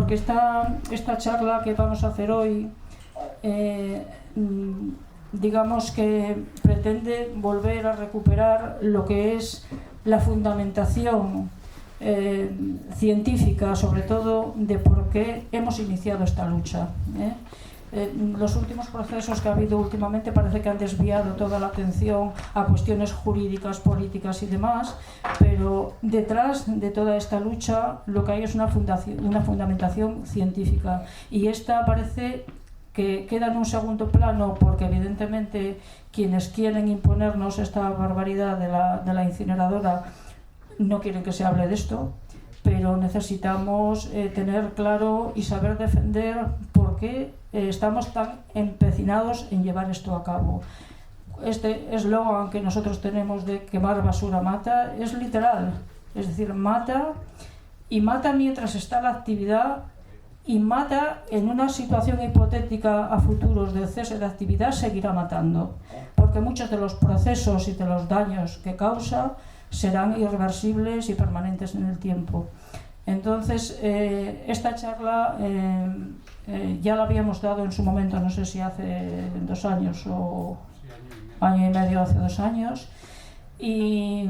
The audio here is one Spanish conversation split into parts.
porque esta charla que vamos a hacer hoy, digamos que pretende volver a recuperar lo que es la fundamentación científica, sobre todo, de por qué hemos iniciado esta lucha. Los últimos procesos que ha habido últimamente parece que han desviado toda la atención a cuestiones jurídicas, políticas y demás, pero detrás de toda esta lucha lo que hay es una fundamentación científica, y esta parece que queda en un segundo plano porque evidentemente quienes quieren imponernos esta barbaridad de la incineradora no quieren que se hable de esto, pero necesitamos tener claro y saber defender por qué estamos tan empecinados en llevar esto a cabo. Este eslogan que nosotros tenemos de quemar basura mata es literal, es decir, mata, y mata mientras está la actividad, y mata en una situación hipotética a futuros de cese de actividad, seguirá matando, porque muchos de los procesos y de los daños que causa serán irreversibles y permanentes en el tiempo. Entonces, esta charla ya la habíamos dado en su momento, no sé si hace 2 años o año y medio, hace 2 años, y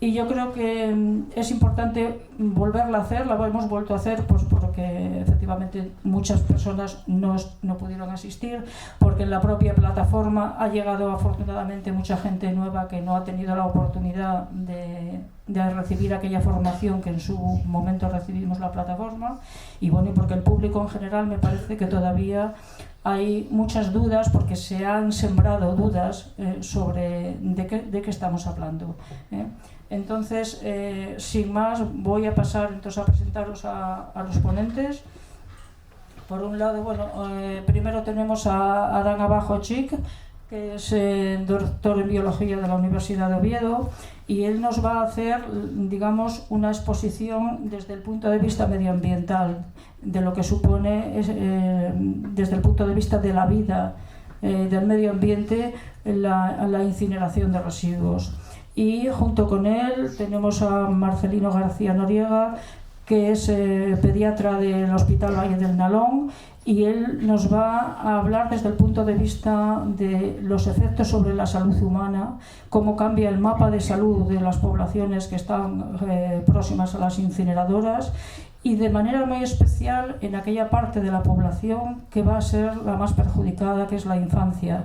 yo creo que es importante volverla a hacer. La hemos vuelto a hacer pues porque efectivamente muchas personas no pudieron asistir, porque en la propia plataforma ha llegado afortunadamente mucha gente nueva que no ha tenido la oportunidad de recibir aquella formación que en su momento recibimos la plataforma, y bueno, y porque el público en general me parece que todavía hay muchas dudas, porque se han sembrado dudas sobre de qué estamos hablando. Entonces, sin más, voy a pasar entonces a presentaros a los ponentes. Por un lado, bueno, primero tenemos a Adán Abajo Chic, que es doctor en biología de la Universidad de Oviedo, y él nos va a hacer, digamos, una exposición desde el punto de vista medioambiental, de lo que supone, desde el punto de vista de la vida, del medio ambiente, la incineración de residuos. Y junto con él tenemos a Marcelino García Noriega, que es pediatra del Hospital Valle del Nalón, y él nos va a hablar desde el punto de vista de los efectos sobre la salud humana, cómo cambia el mapa de salud de las poblaciones que están próximas a las incineradoras, y de manera muy especial en aquella parte de la población que va a ser la más perjudicada, que es la infancia.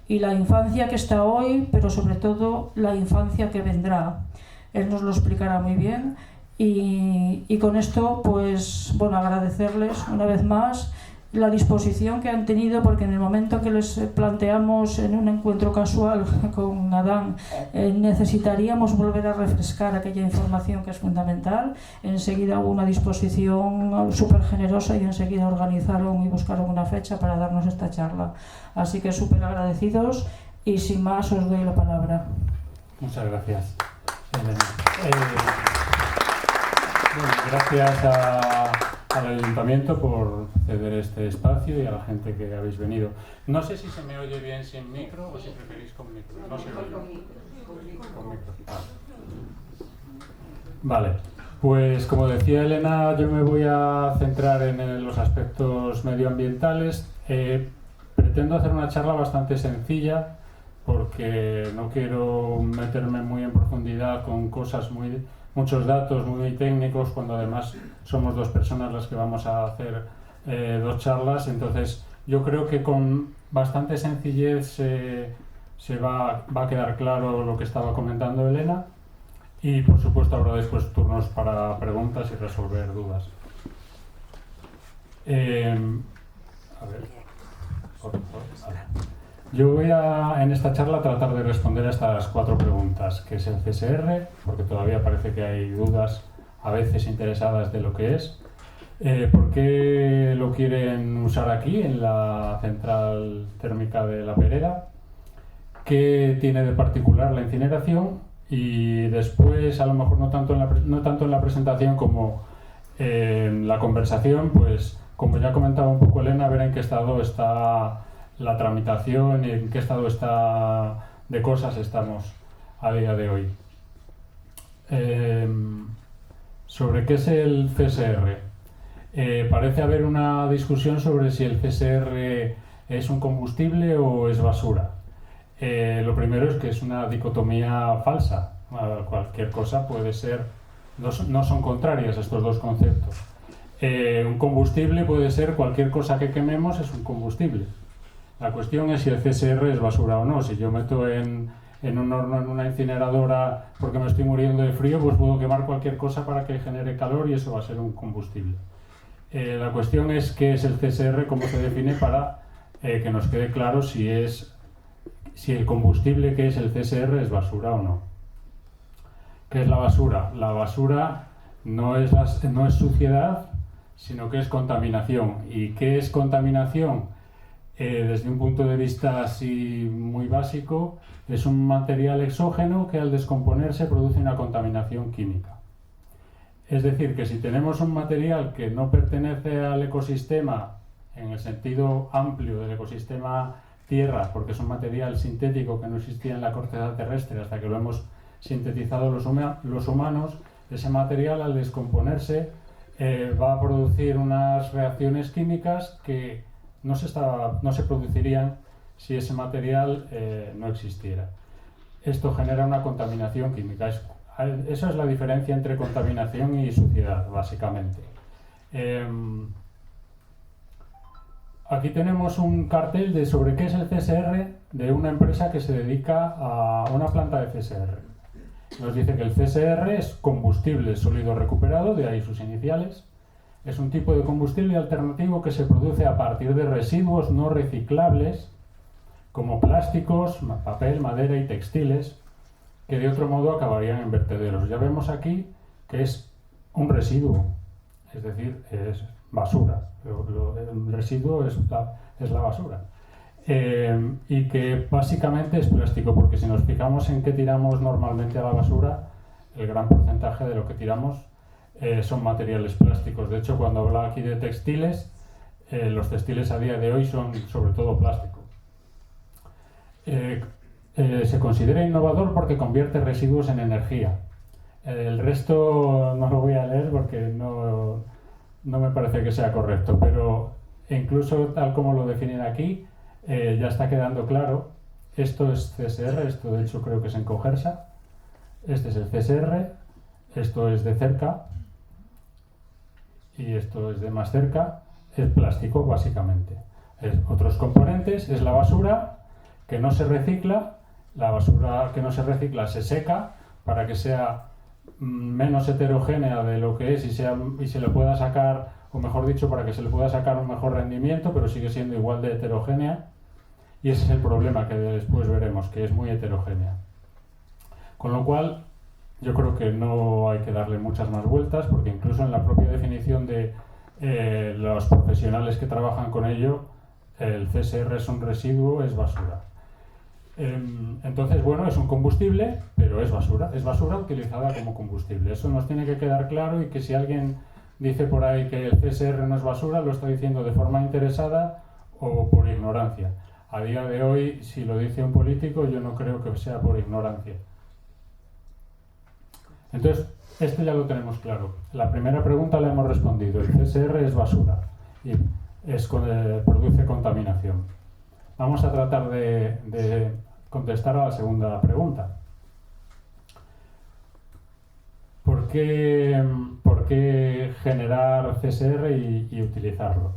Y la infancia que está hoy, pero sobre todo la infancia que vendrá. Él nos lo explicará muy bien, y con esto, pues, bueno, agradecerles una vez más la disposición que han tenido, porque en el momento que les planteamos en un encuentro casual con Adán, necesitaríamos volver a refrescar aquella información que es fundamental, enseguida hubo una disposición súper generosa y enseguida organizaron y buscaron una fecha para darnos esta charla. Así que súper agradecidos, y sin más os doy la palabra. Muchas gracias, Elena. Gracias al Ayuntamiento por ceder este espacio y a la gente que habéis venido. No sé si se me oye bien sin micro o si preferís con micro. No se oye. Con micro. Vale, pues como decía Elena, yo me voy a centrar en los aspectos medioambientales. Pretendo hacer una charla bastante sencilla, porque no quiero meterme muy en profundidad con muchos datos muy técnicos, cuando además somos 2 personas las que vamos a hacer 2 charlas. Entonces yo creo que con bastante sencillez se va a quedar claro lo que estaba comentando Elena, y por supuesto habrá después turnos para preguntas y resolver dudas. A ver. Yo voy en esta charla a tratar de responder a estas 4 preguntas, que es el CSR, porque todavía parece que hay dudas a veces interesadas de lo que es, por qué lo quieren usar aquí en la central térmica de La Perera, qué tiene de particular la incineración, y después, a lo mejor no tanto en la presentación como en la conversación, pues como ya comentaba un poco Elena, ver en qué estado está la tramitación y en qué estado de cosas estamos a día de hoy. ¿Sobre qué es el CSR? Parece haber una discusión sobre si el CSR es un combustible o es basura. Lo primero es que es una dicotomía falsa. Cualquier cosa puede ser, no son contrarias estos dos conceptos. Un combustible puede ser cualquier cosa que quememos, es un combustible. La cuestión es si el CSR es basura o no. Si yo meto en un horno, en una incineradora, porque me estoy muriendo de frío, pues puedo quemar cualquier cosa para que genere calor y eso va a ser un combustible. La cuestión es qué es el CSR, cómo se define, para que nos quede claro si el combustible que es el CSR es basura o no. ¿Qué es la basura? La basura no es suciedad, sino que es contaminación. ¿Y qué es contaminación? Desde un punto de vista así muy básico, es un material exógeno que al descomponerse produce una contaminación química. Es decir, que si tenemos un material que no pertenece al ecosistema en el sentido amplio del ecosistema Tierra, porque es un material sintético que no existía en la corteza terrestre hasta que lo hemos sintetizado los humanos, ese material al descomponerse va a producir unas reacciones químicas que no se producirían si ese material no existiera. Esto genera una contaminación química. Esa es la diferencia entre contaminación y suciedad, básicamente. Aquí tenemos un cartel sobre qué es el CSR de una empresa que se dedica a una planta de CSR. Nos dice que el CSR es combustible sólido recuperado, de ahí sus iniciales. Es un tipo de combustible alternativo que se produce a partir de residuos no reciclables, como plásticos, papel, madera y textiles, que de otro modo acabarían en vertederos. Ya vemos aquí que es un residuo, es decir, es basura. El residuo es la basura. Y que básicamente es plástico, porque si nos fijamos en qué tiramos normalmente a la basura, el gran porcentaje de lo que tiramos son materiales plásticos. De hecho, cuando habla aquí de textiles, los textiles a día de hoy son sobre todo plástico. Se considera innovador porque convierte residuos en energía. El resto no lo voy a leer porque no me parece que sea correcto, pero incluso tal como lo definen aquí, ya está quedando claro. Esto es CSR, esto de hecho creo que es en Cogersa. Este es el CSR, esto es de cerca y esto es de más cerca. Es plástico, básicamente. Otros componentes es la basura que no se recicla. La basura que no se recicla se seca para que sea menos heterogénea de lo que es y se le pueda sacar, o mejor dicho, para que se le pueda sacar un mejor rendimiento, pero sigue siendo igual de heterogénea. Y ese es el problema que después veremos, que es muy heterogénea. Con lo cual, yo creo que no hay que darle muchas más vueltas, porque incluso en la propia definición de los profesionales que trabajan con ello, el CSR es un residuo, es basura. Entonces, bueno, es un combustible, pero es basura utilizada como combustible. Eso nos tiene que quedar claro, y que si alguien dice por ahí que el CSR no es basura, lo está diciendo de forma interesada o por ignorancia. A día de hoy, si lo dice un político, yo no creo que sea por ignorancia. Entonces, esto ya lo tenemos claro. La primera pregunta la hemos respondido. El CSR es basura y produce contaminación. Vamos a tratar de contestar a la segunda pregunta. ¿Por qué generar CSR y utilizarlo?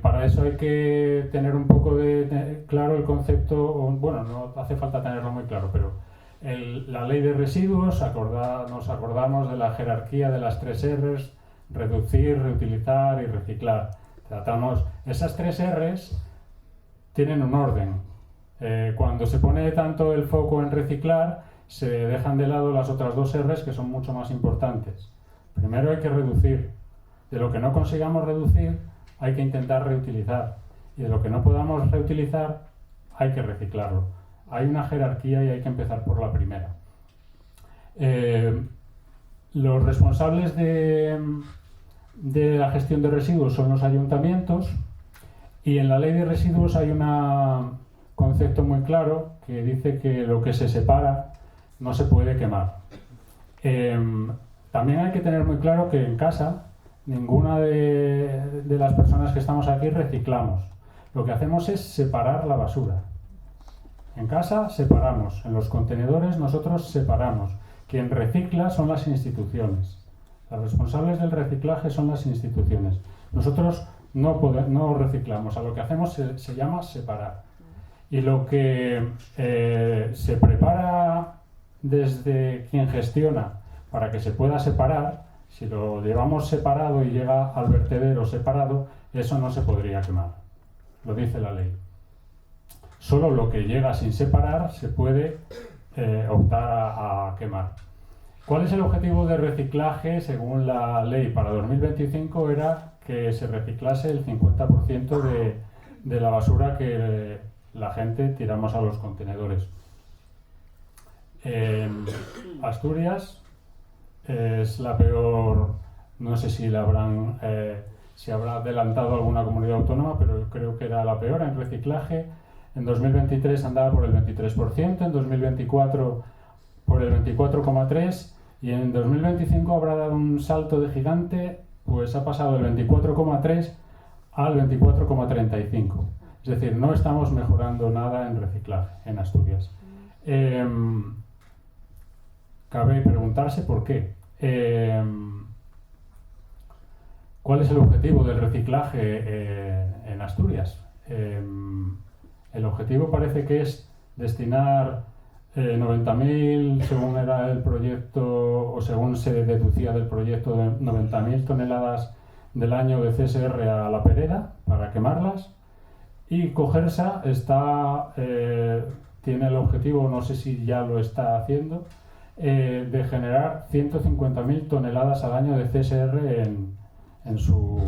Para eso hay que tener un poco claro el concepto. Bueno, no hace falta tenerlo muy claro, pero la ley de residuos, nos acordamos de la jerarquía de las 3 R's: reducir, reutilizar y reciclar. Esas 3 R's tienen un orden. Cuando se pone tanto el foco en reciclar, se dejan de lado las otras 2 R's, que son mucho más importantes. Primero hay que reducir. De lo que no consigamos reducir, hay que intentar reutilizar. Y de lo que no podamos reutilizar, hay que reciclarlo. Hay una jerarquía y hay que empezar por la primera. Los responsables de la gestión de residuos son los ayuntamientos, y en la ley de residuos hay un concepto muy claro que dice que lo que se separa no se puede quemar. También hay que tener muy claro que en casa ninguna de las personas que estamos aquí reciclamos. Lo que hacemos es separar la basura. En casa separamos, en los contenedores nosotros separamos. Quien recicla son las instituciones. Las responsables del reciclaje son las instituciones. Nosotros no reciclamos, a lo que hacemos se llama separar. Y lo que se prepara desde quien gestiona para que se pueda separar, si lo llevamos separado y llega al vertedero separado, eso no se podría quemar. Lo dice la ley. Solo lo que llega sin separar se puede optar a quemar. ¿Cuál es el objetivo de reciclaje según la ley? Para 2025 era que se reciclase el 50% de la basura que la gente tiramos a los contenedores. Asturias es la peor, no sé si si habrá adelantado alguna comunidad autónoma, pero creo que era la peor en reciclaje. En 2023 andaba por el 23%, en 2024 por el 24,3% y en 2025 habrá dado un salto de gigante, pues ha pasado del 24,3% al 24,35%. Es decir, no estamos mejorando nada en reciclaje en Asturias. Cabe preguntarse por qué. ¿Cuál es el objetivo del reciclaje en Asturias? El objetivo parece que es destinar 90.000, según era el proyecto, o según se deducía del proyecto, de 90.000 toneladas del año de CSR a la Pereda para quemarlas. Y Cogersa tiene el objetivo, no sé si ya lo está haciendo, de generar 150.000 toneladas al año de CSR en su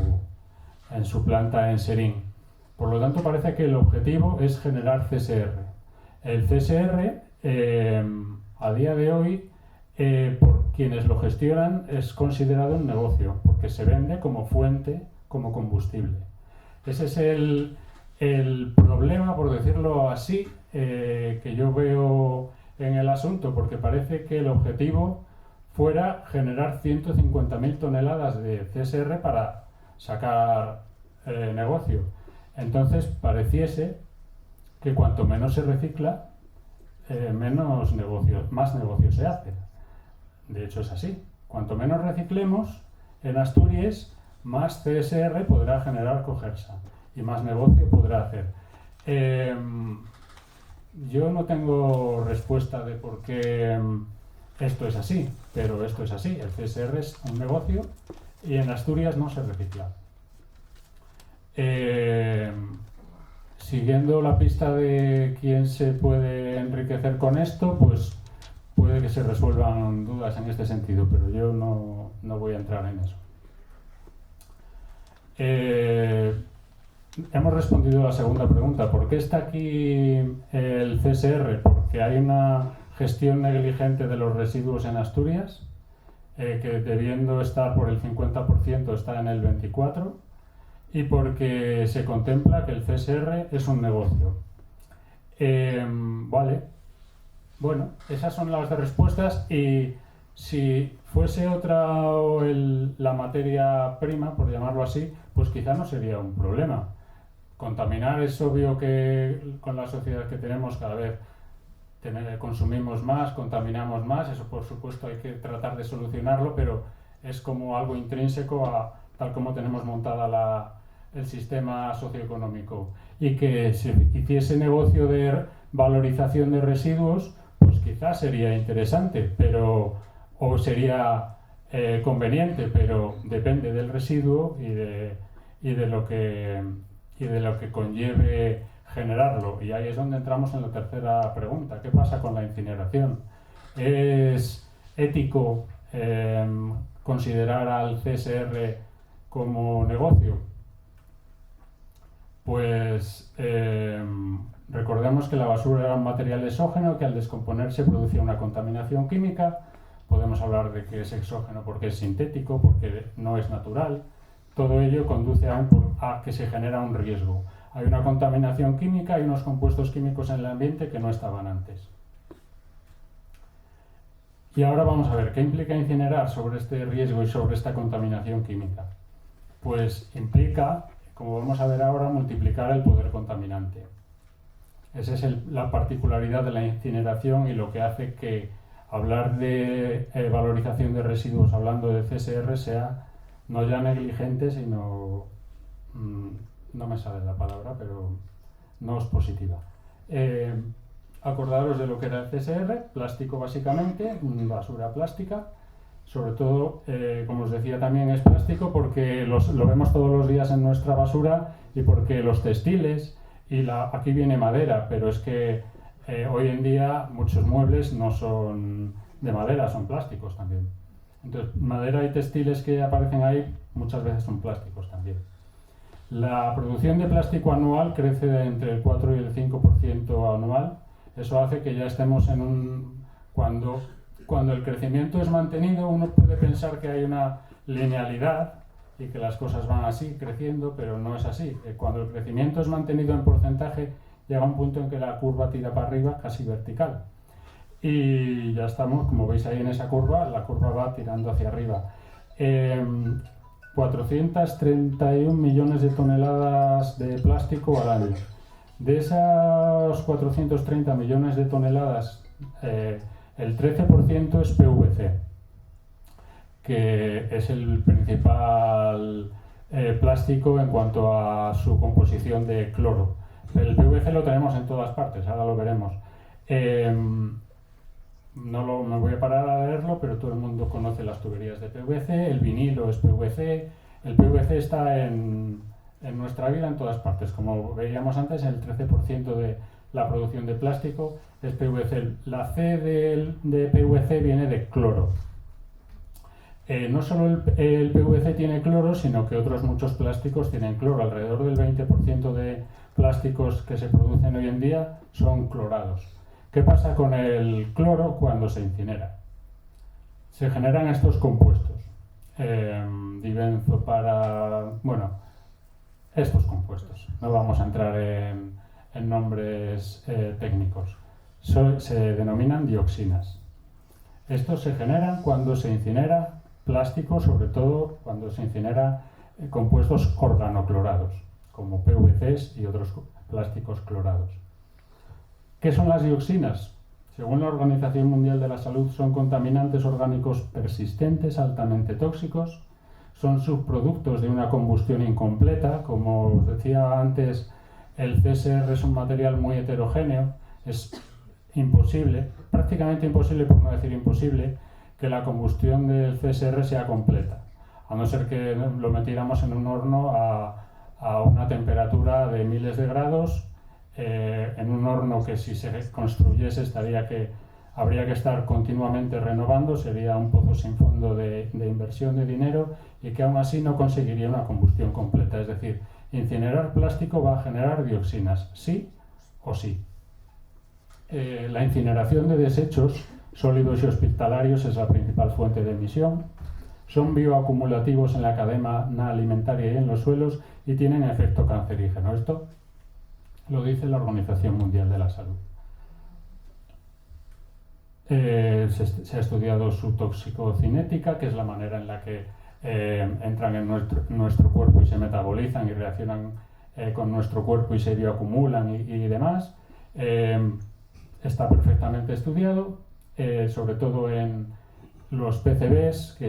planta en Serín. Por lo tanto, parece que el objetivo es generar CSR. El CSR, a día de hoy, por quienes lo gestionan, es considerado un negocio, porque se vende como fuente, como combustible. Ese es el problema, por decirlo así, que yo veo en el asunto, porque parece que el objetivo fuera generar 150.000 toneladas de CSR para sacar negocio. Entonces pareciese que cuanto menos se recicla, más negocio se hace. De hecho es así. Cuanto menos reciclemos en Asturias, más CSR podrá generar Cogersa y más negocio podrá hacer. Yo no tengo respuesta de por qué esto es así, pero esto es así. El CSR es un negocio y en Asturias no se recicla. Siguiendo la pista de quién se puede enriquecer con esto, pues puede que se resuelvan dudas en este sentido, pero yo no voy a entrar en eso. Hemos respondido a la segunda pregunta. ¿Por qué está aquí el CSR? Porque hay una gestión negligente de los residuos en Asturias, que debiendo estar por el 50% está en el 24%, y porque se contempla que el CSR es un negocio. Vale. Bueno, esas son las respuestas, y si fuese otra la materia prima, por llamarlo así, pues quizá no sería un problema. Contaminar es obvio que con la sociedad que tenemos cada vez consumimos más, contaminamos más, eso por supuesto hay que tratar de solucionarlo, pero es como algo intrínseco a tal como tenemos montada el sistema socioeconómico. Y que se hiciese negocio de valorización de residuos, pues quizás sería interesante, o sería conveniente, pero depende del residuo y de lo que conlleve generarlo. Y ahí es donde entramos en la tercera pregunta. ¿Qué pasa con la incineración? ¿Es ético considerar al CSR como negocio? Pues recordemos que la basura era un material exógeno que al descomponerse producía una contaminación química. Podemos hablar de que es exógeno porque es sintético, porque no es natural. Todo ello conduce a que se genera un riesgo. Hay una contaminación química, hay unos compuestos químicos en el ambiente que no estaban antes. Y ahora vamos a ver qué implica incinerar sobre este riesgo y sobre esta contaminación química. pues implica, como vamos a ver ahora, multiplicar el poder contaminante. Esa es la particularidad de la incineración y lo que hace que hablar de valorización de residuos hablando de CSR sea no ya negligente, sino, no me sale la palabra, pero no es positiva. Acordaros de lo que era el CSR, plástico básicamente, basura plástica. Sobre todo, como os decía, también es plástico porque lo vemos todos los días en nuestra basura y porque los textiles, aquí viene madera, pero es que hoy en día muchos muebles no son de madera, son plásticos también. Entonces, madera y textiles que aparecen ahí muchas veces son plásticos también. La producción de plástico anual crece de entre el 4 y el 5% anual. Eso hace que ya estemos en cuando el crecimiento es mantenido, uno puede pensar que hay una linealidad y que las cosas van así, creciendo, pero no es así. Cuando el crecimiento es mantenido en porcentaje, llega un punto en que la curva tira para arriba, casi vertical. Y ya estamos, como veis ahí en esa curva, la curva va tirando hacia arriba. 431 millones de toneladas de plástico al año. De esas 430 millones de toneladas, el 13% es PVC, que es el principal plástico en cuanto a su composición de cloro. El PVC lo tenemos en todas partes, ahora lo veremos. No me voy a parar a leerlo, pero todo el mundo conoce las tuberías de PVC, el vinilo es PVC, el PVC está en nuestra vida en todas partes. Como veíamos antes, el 13% de la producción de plástico es PVC. La C de PVC viene de cloro. No solo el PVC tiene cloro, sino que otros muchos plásticos tienen cloro. Alrededor del 20% de plásticos que se producen hoy en día son clorados. ¿Qué pasa con el cloro cuando se incinera? Se generan estos compuestos. Dibenzo estos compuestos. No vamos a entrar en nombres técnicos. Se denominan dioxinas. Estos se generan cuando se incinera plástico, sobre todo cuando se incinera compuestos organoclorados, como PVCs y otros plásticos clorados. ¿Qué son las dioxinas? Según la Organización Mundial de la Salud, son contaminantes orgánicos persistentes, altamente tóxicos, son subproductos de una combustión incompleta. Como os decía antes, el CSR es un material muy heterogéneo, es imposible, prácticamente imposible, por no decir imposible, que la combustión del CSR sea completa, a no ser que lo metiéramos en un horno a una temperatura de miles de grados, en un horno que si se construyese habría que estar continuamente renovando, sería un pozo sin fondo de inversión de dinero y que aún así no conseguiría una combustión completa. Es decir, incinerar plástico va a generar dioxinas, sí o sí. La incineración de desechos sólidos y hospitalarios es la principal fuente de emisión. Son bioacumulativos en la cadena alimentaria y en los suelos y tienen efecto cancerígeno. Esto lo dice la Organización Mundial de la Salud. Se ha estudiado su toxicocinética, que es la manera en la que entran en nuestro cuerpo y se metabolizan y reaccionan con nuestro cuerpo y se bioacumulan y demás. Está perfectamente estudiado, sobre todo en los PCBs,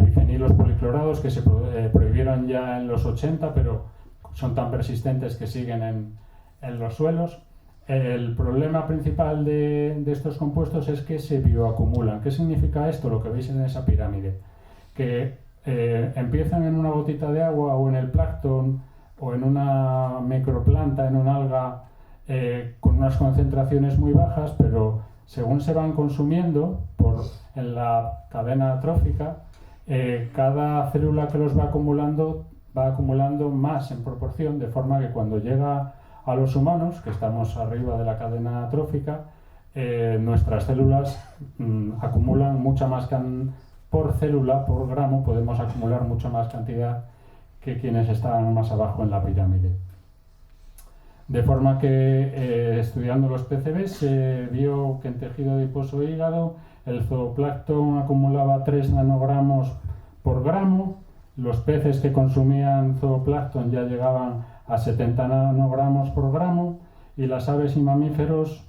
bifenilos policlorados, que se prohibieron ya en los 80, pero son tan persistentes que siguen en los suelos. El problema principal de estos compuestos es que se bioacumulan. ¿Qué significa esto? Lo que veis en esa pirámide. Que empiezan en una gotita de agua o en el plancton o en una microplanta, en un alga, con unas concentraciones muy bajas, pero según se van consumiendo en la cadena trófica, cada célula que los va acumulando más en proporción, de forma que cuando llega a los humanos, que estamos arriba de la cadena trófica, nuestras células acumulan mucha más por célula, por gramo, podemos acumular mucha más cantidad que quienes están más abajo en la pirámide. De forma que estudiando los PCBs se vio que en tejido adiposo hígado el zooplancton acumulaba 3 nanogramos por gramo, los peces que consumían zooplancton ya llegaban a 70 nanogramos por gramo y las aves y mamíferos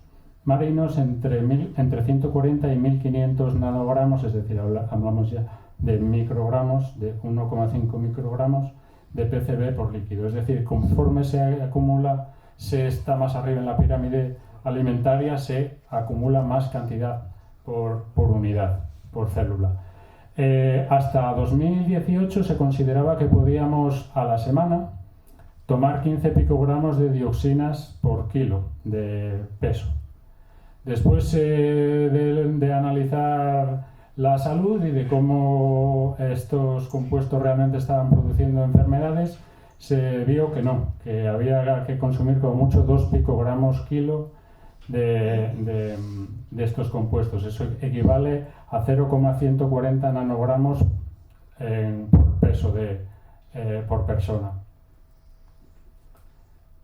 marinos entre 140 y 1500 nanogramos, es decir, hablamos ya de microgramos, de 1,5 microgramos de PCB por líquido. Es decir, conforme se acumula, se está más arriba en la pirámide alimentaria, se acumula más cantidad por unidad, por célula. Hasta 2018 se consideraba que podíamos a la semana tomar 15 picogramos de dioxinas por kilo de peso. Después de analizar la salud y de cómo estos compuestos realmente estaban produciendo enfermedades, se vio que no, que había que consumir como mucho 2 picogramos kilo de estos compuestos. Eso equivale a 0,140 nanogramos por peso por persona.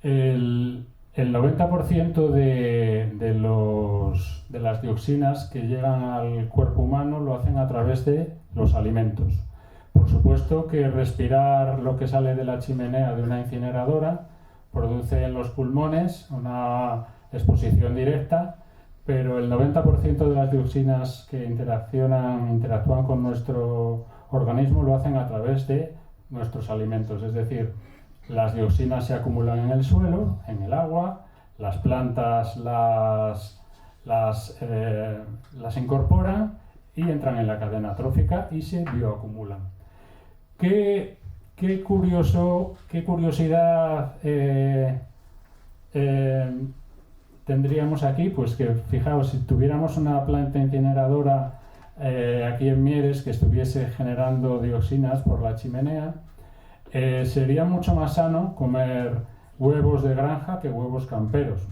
El 90% de las dioxinas que llegan al cuerpo humano lo hacen a través de los alimentos. Por supuesto que respirar lo que sale de la chimenea de una incineradora produce en los pulmones una exposición directa, pero el 90% de las dioxinas que interactúan con nuestro organismo lo hacen a través de nuestros alimentos. Es decir, las dioxinas se acumulan en el suelo, en el agua, las plantas las incorporan y entran en la cadena trófica y se bioacumulan. Qué curiosidad tendríamos aquí, pues que fijaos, si tuviéramos una planta incineradora aquí en Mieres que estuviese generando dioxinas por la chimenea, sería mucho más sano comer huevos de granja que huevos camperos.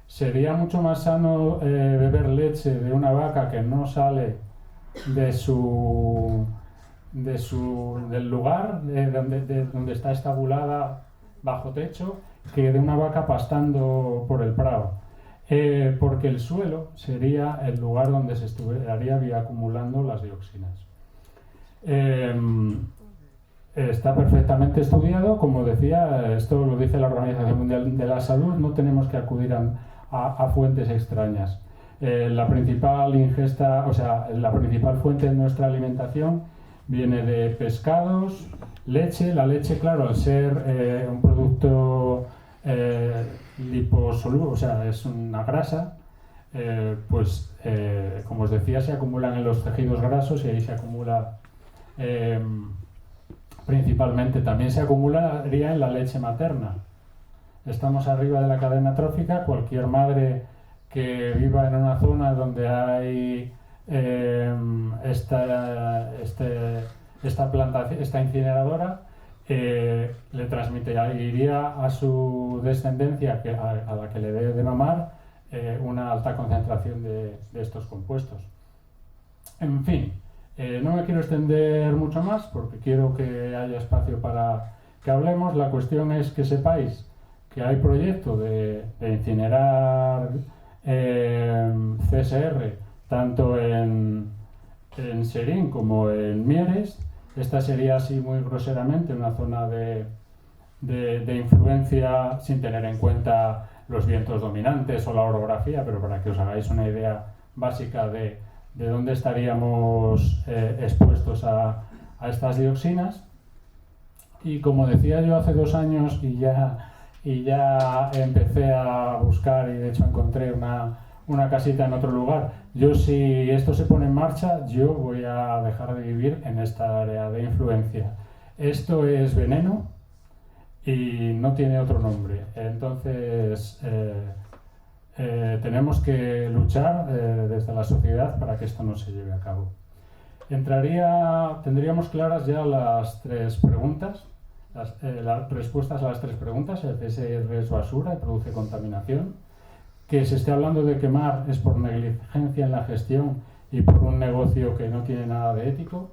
Sería mucho más sano beber leche de una vaca que no sale del lugar donde está estabulada bajo techo que de una vaca pastando por el prado. Porque el suelo sería el lugar donde se estaría bioacumulando las dioxinas. Está perfectamente estudiado, como decía, esto lo dice la Organización Mundial de la Salud, no tenemos que acudir a fuentes extrañas. La principal fuente de nuestra alimentación viene de pescados, leche. La leche, claro, al ser un producto liposoluble, o sea, es una grasa, como os decía, se acumulan en los tejidos grasos y ahí se acumula principalmente. También se acumularía en la leche materna. Estamos arriba de la cadena trófica. Cualquier madre que viva en una zona donde hay esta incineradora, le transmitiría a su descendencia, a la que le dé de mamar, una alta concentración de estos compuestos. En fin, no me quiero extender mucho más porque quiero que haya espacio para que hablemos. La cuestión es que sepáis que hay proyecto de incinerar CSR tanto en Serín como en Mieres. Esta sería así muy groseramente una zona de influencia, sin tener en cuenta los vientos dominantes o la orografía, pero para que os hagáis una idea básica de dónde estaríamos expuestos a estas dioxinas. Y como decía yo hace 2 años y ya empecé a buscar, y de hecho encontré una casita en otro lugar, yo, si esto se pone en marcha, yo voy a dejar de vivir en esta área de influencia. Esto es veneno y no tiene otro nombre. Entonces tenemos que luchar desde la sociedad para que esto no se lleve a cabo. Tendríamos claras ya las 3 preguntas, las respuestas a las 3 preguntas. El CSR es basura y produce contaminación. Que se esté hablando de quemar es por negligencia en la gestión y por un negocio que no tiene nada de ético.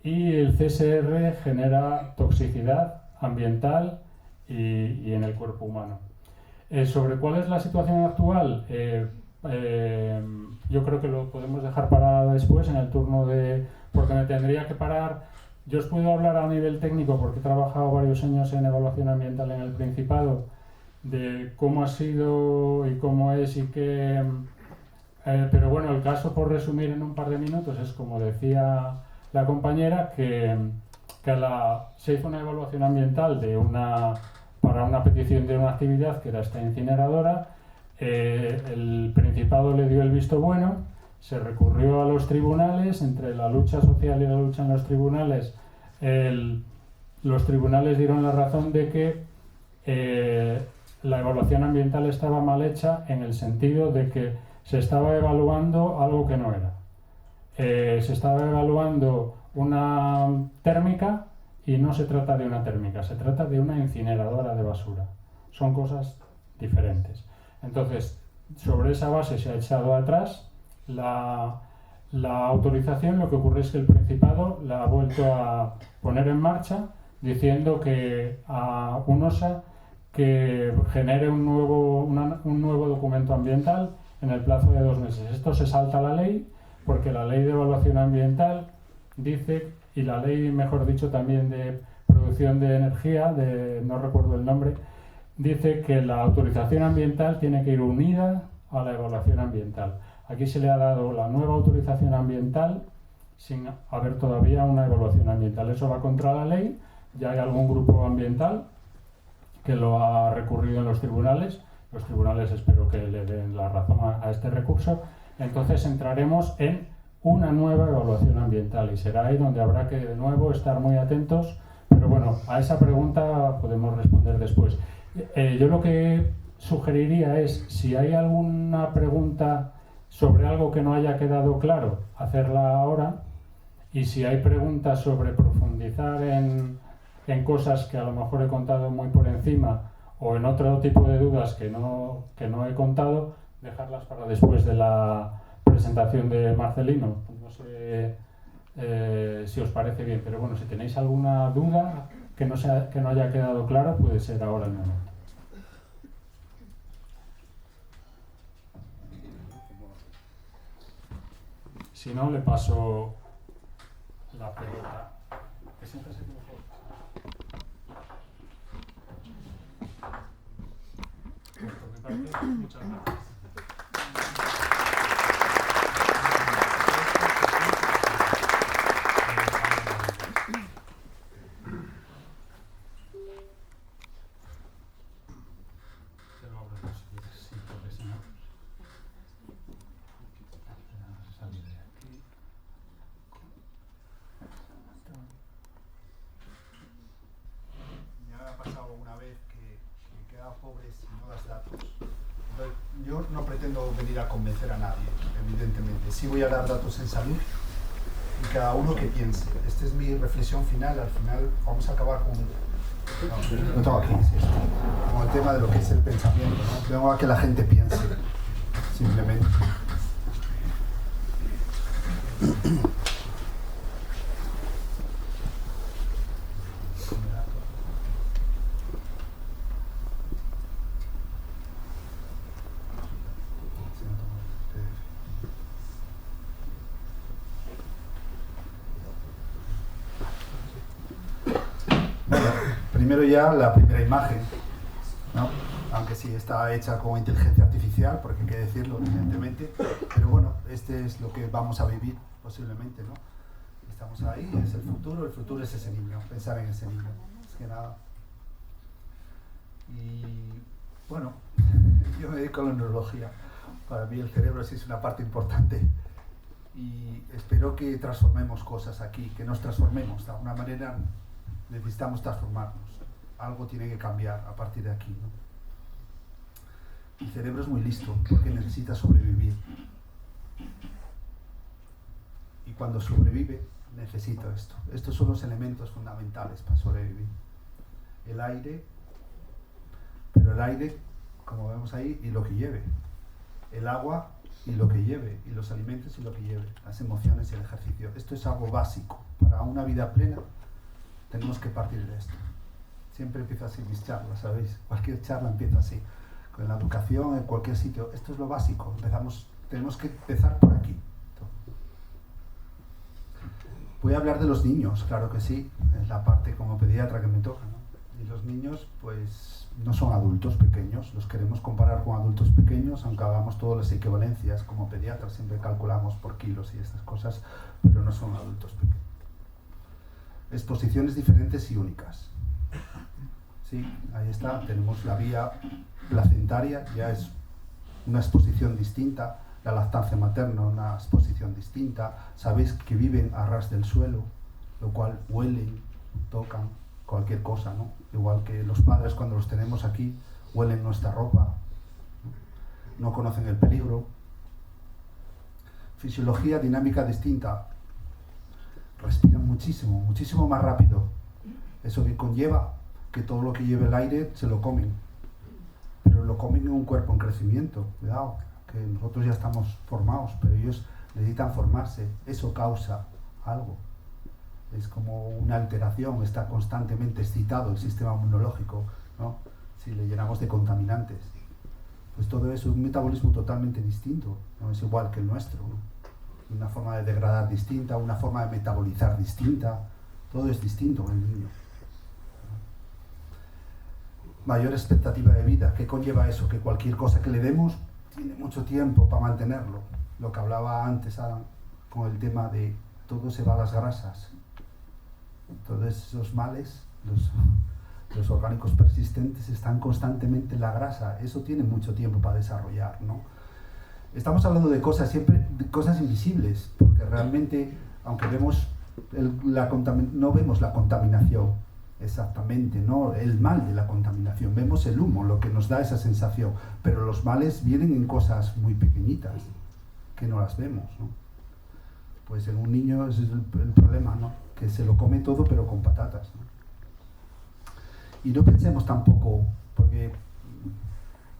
Y el CSR genera toxicidad ambiental y en el cuerpo humano. Sobre cuál es la situación actual, yo creo que lo podemos dejar para después, en el turno porque me tendría que parar Yo os puedo hablar a nivel técnico, porque he trabajado varios años en evaluación ambiental en el Principado, de cómo ha sido y cómo es y qué... pero bueno, el caso, por resumir en un par de minutos, es como decía la compañera, que se hizo una evaluación ambiental para una petición de una actividad que era esta incineradora. El Principado le dio el visto bueno, se recurrió a los tribunales. Entre la lucha social y la lucha en los tribunales, los tribunales dieron la razón de que la evaluación ambiental estaba mal hecha, en el sentido de que se estaba evaluando algo que no era. Se estaba evaluando una térmica y no se trata de una térmica, se trata de una incineradora de basura. Son cosas diferentes. Entonces, sobre esa base se ha echado atrás la autorización. Lo que ocurre es que el Principado la ha vuelto a poner en marcha, diciendo que a UNOSA que genere un nuevo documento ambiental en el plazo de 2 meses. Esto se salta la ley, porque la ley de evaluación ambiental dice, y la ley, mejor dicho, también de producción de energía, no recuerdo el nombre, dice que la autorización ambiental tiene que ir unida a la evaluación ambiental. Aquí se le ha dado la nueva autorización ambiental sin haber todavía una evaluación ambiental. Eso va contra la ley. Ya hay algún grupo ambiental que lo ha recurrido en los tribunales. Los tribunales espero que le den la razón a este recurso. Entonces entraremos en una nueva evaluación ambiental y será ahí donde habrá que de nuevo estar muy atentos. Pero bueno, a esa pregunta podemos responder después. Yo lo que sugeriría es, si hay alguna pregunta sobre algo que no haya quedado claro, hacerla ahora, y si hay preguntas sobre profundizar en cosas que a lo mejor he contado muy por encima, o en otro tipo de dudas que no he contado, dejarlas para después de la presentación de Marcelino. No sé si os parece bien, pero bueno, si tenéis alguna duda que no haya quedado clara, puede ser ahora el momento. Si no, le paso la pelota. Que siempre se equivoca. Muchas gracias. Yo no pretendo venir a convencer a nadie, evidentemente. Sí voy a dar datos en salud y cada uno que piense. Esta es mi reflexión final. Al final vamos a acabar con... No tengo aquí, sí, con el tema de lo que es el pensamiento, ¿no? Tengo a que la gente piense, simplemente. Primero ya la primera imagen, ¿no? Aunque sí está hecha con inteligencia artificial, porque hay que decirlo evidentemente, pero bueno, este es lo que vamos a vivir posiblemente, ¿no? Estamos ahí, es el futuro es ese niño, pensar en ese niño, es que nada. Y bueno, yo me dedico a la neurología, para mí el cerebro sí es una parte importante y espero que transformemos cosas aquí, que nos transformemos, de alguna manera necesitamos transformarnos. Algo tiene que cambiar a partir de aquí, ¿no? El cerebro es muy listo porque necesita sobrevivir. Y cuando sobrevive, necesita esto. Estos son los elementos fundamentales para sobrevivir. El aire, pero el aire, como vemos ahí, y lo que lleve. El agua y lo que lleve. Y los alimentos y lo que lleve. Las emociones y el ejercicio. Esto es algo básico. Para una vida plena, tenemos que partir de esto. Siempre empieza así mis charlas, ¿sabéis? Cualquier charla empieza así. Con la educación, en cualquier sitio. Esto es lo básico. Tenemos que empezar por aquí. Voy a hablar de los niños, claro que sí, es la parte como pediatra que me toca, ¿no? Y los niños, pues, no son adultos pequeños, los queremos comparar con adultos pequeños, aunque hagamos todas las equivalencias, como pediatras siempre calculamos por kilos y estas cosas, pero no son adultos pequeños. Exposiciones diferentes y únicas. Sí, ahí está, tenemos la vía placentaria, ya es una exposición distinta, la lactancia materna, una exposición distinta. Sabéis que viven a ras del suelo, lo cual huelen, tocan cualquier cosa, ¿no? Igual que los padres cuando los tenemos aquí huelen nuestra ropa, no conocen el peligro. Fisiología dinámica distinta, respiran muchísimo, muchísimo más rápido. Eso que conlleva que todo lo que lleve el aire se lo comen, pero lo comen en un cuerpo en crecimiento. Cuidado, que nosotros ya estamos formados, pero ellos necesitan formarse. Eso causa algo. Es como una alteración, está constantemente excitado el sistema inmunológico, ¿no? Si le llenamos de contaminantes. Pues todo eso es un metabolismo totalmente distinto, no es igual que el nuestro, ¿no? Una forma de degradar distinta, una forma de metabolizar distinta, todo es distinto en el niño. Mayor expectativa de vida, ¿qué conlleva eso? Que cualquier cosa que le demos tiene mucho tiempo para mantenerlo. Lo que hablaba antes Adam, con el tema de todo se va a las grasas. Entonces esos males, los orgánicos persistentes están constantemente en la grasa. Eso tiene mucho tiempo para desarrollar, ¿no? Estamos hablando de cosas siempre, de cosas invisibles, porque realmente, aunque vemos no vemos la contaminación exactamente, no el mal de la contaminación, vemos el humo, lo que nos da esa sensación, pero los males vienen en cosas muy pequeñitas que no las vemos, ¿no? Pues en un niño ese es el problema, ¿no? Que se lo come todo pero con patatas, ¿no? Y no pensemos tampoco, porque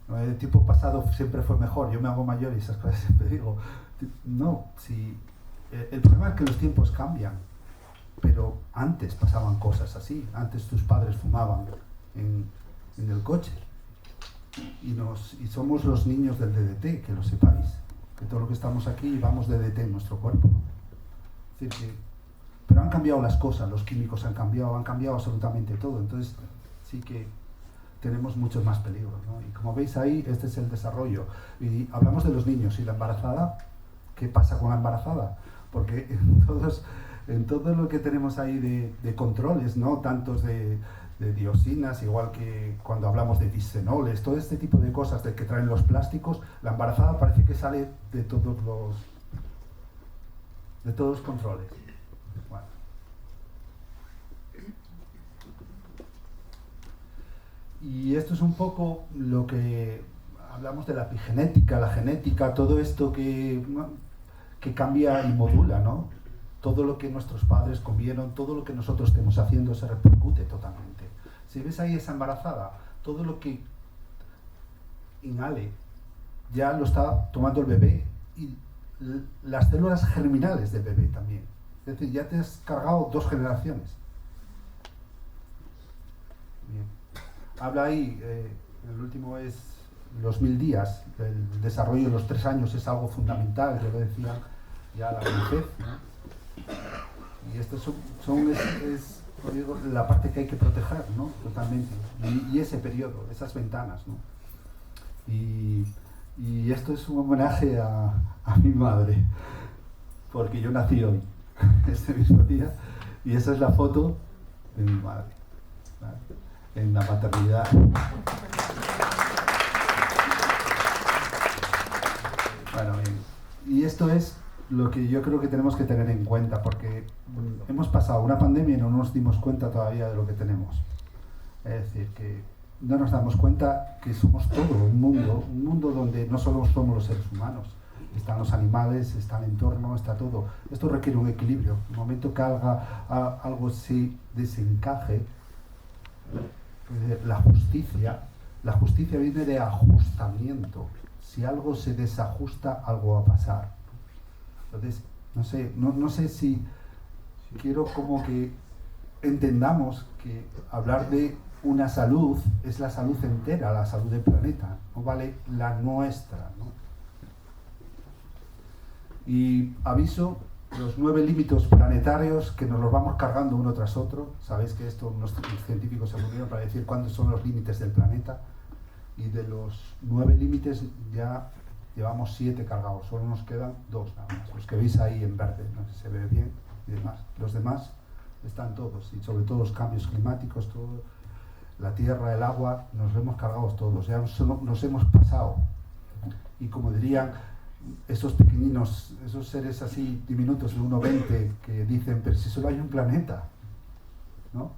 el tiempo pasado siempre fue mejor, yo me hago mayor y esas cosas siempre digo, no, si el problema es que los tiempos cambian, pero antes pasaban cosas así, antes tus padres fumaban en el coche y somos los niños del DDT, que lo sepáis, que todo lo que estamos aquí llevamos DDT en nuestro cuerpo, ¿no? Es decir que, pero han cambiado las cosas, los químicos han cambiado absolutamente todo, entonces sí que tenemos muchos más peligros, ¿no? Y como veis ahí, este es el desarrollo. Y hablamos de los niños y la embarazada. ¿Qué pasa con la embarazada? Porque en todo lo que tenemos ahí de controles, ¿no? Tantos de dioxinas, igual que cuando hablamos de bisfenoles, todo este tipo de cosas de que traen los plásticos, la embarazada parece que sale de todos los controles. Bueno. Y esto es un poco lo que hablamos de la epigenética, la genética, todo esto que cambia y modula, ¿no? Todo lo que nuestros padres comieron, todo lo que nosotros estemos haciendo se repercute totalmente. Si ves ahí esa embarazada, todo lo que inhale ya lo está tomando el bebé y las células germinales del bebé también. Es decir, ya te has cargado 2 generaciones. Bien. Habla ahí, el último es los 1000 días, el desarrollo de los 3 años es algo fundamental, yo lo decía ya la UNICEF, ¿no? Y esto es la parte que hay que proteger, ¿no? Totalmente, y ese periodo, esas ventanas, ¿no? Y esto es un homenaje a mi madre, porque yo nací hoy, este mismo día, y esa es la foto de mi madre, ¿vale? En la maternidad. Bueno, bien. Y esto es lo que yo creo que tenemos que tener en cuenta, porque hemos pasado una pandemia y no nos dimos cuenta todavía de lo que tenemos. Es decir, que no nos damos cuenta que somos todo un mundo donde no solo somos los seres humanos, están los animales, está el entorno, está todo. Esto requiere un equilibrio. En el momento que algo se desencaje, la justicia viene de ajustamiento. Si algo se desajusta, algo va a pasar. Entonces, no sé si quiero como que entendamos que hablar de una salud es la salud entera, la salud del planeta, no vale la nuestra, ¿no? Y aviso los 9 límites planetarios que nos los vamos cargando uno tras otro. Sabéis que esto los científicos se reunieron para decir cuántos son los límites del planeta, y de los 9 límites ya llevamos 7 cargados, solo nos quedan 2 nada más, los que veis ahí en verde, no sé si se ve bien y demás. Los demás están todos, y sobre todo los cambios climáticos, todo, la tierra, el agua, nos lo hemos cargado todos, ya nos hemos pasado. Y como dirían esos pequeñinos, esos seres así diminutos de 1,20 que dicen, pero si solo hay un planeta, ¿no?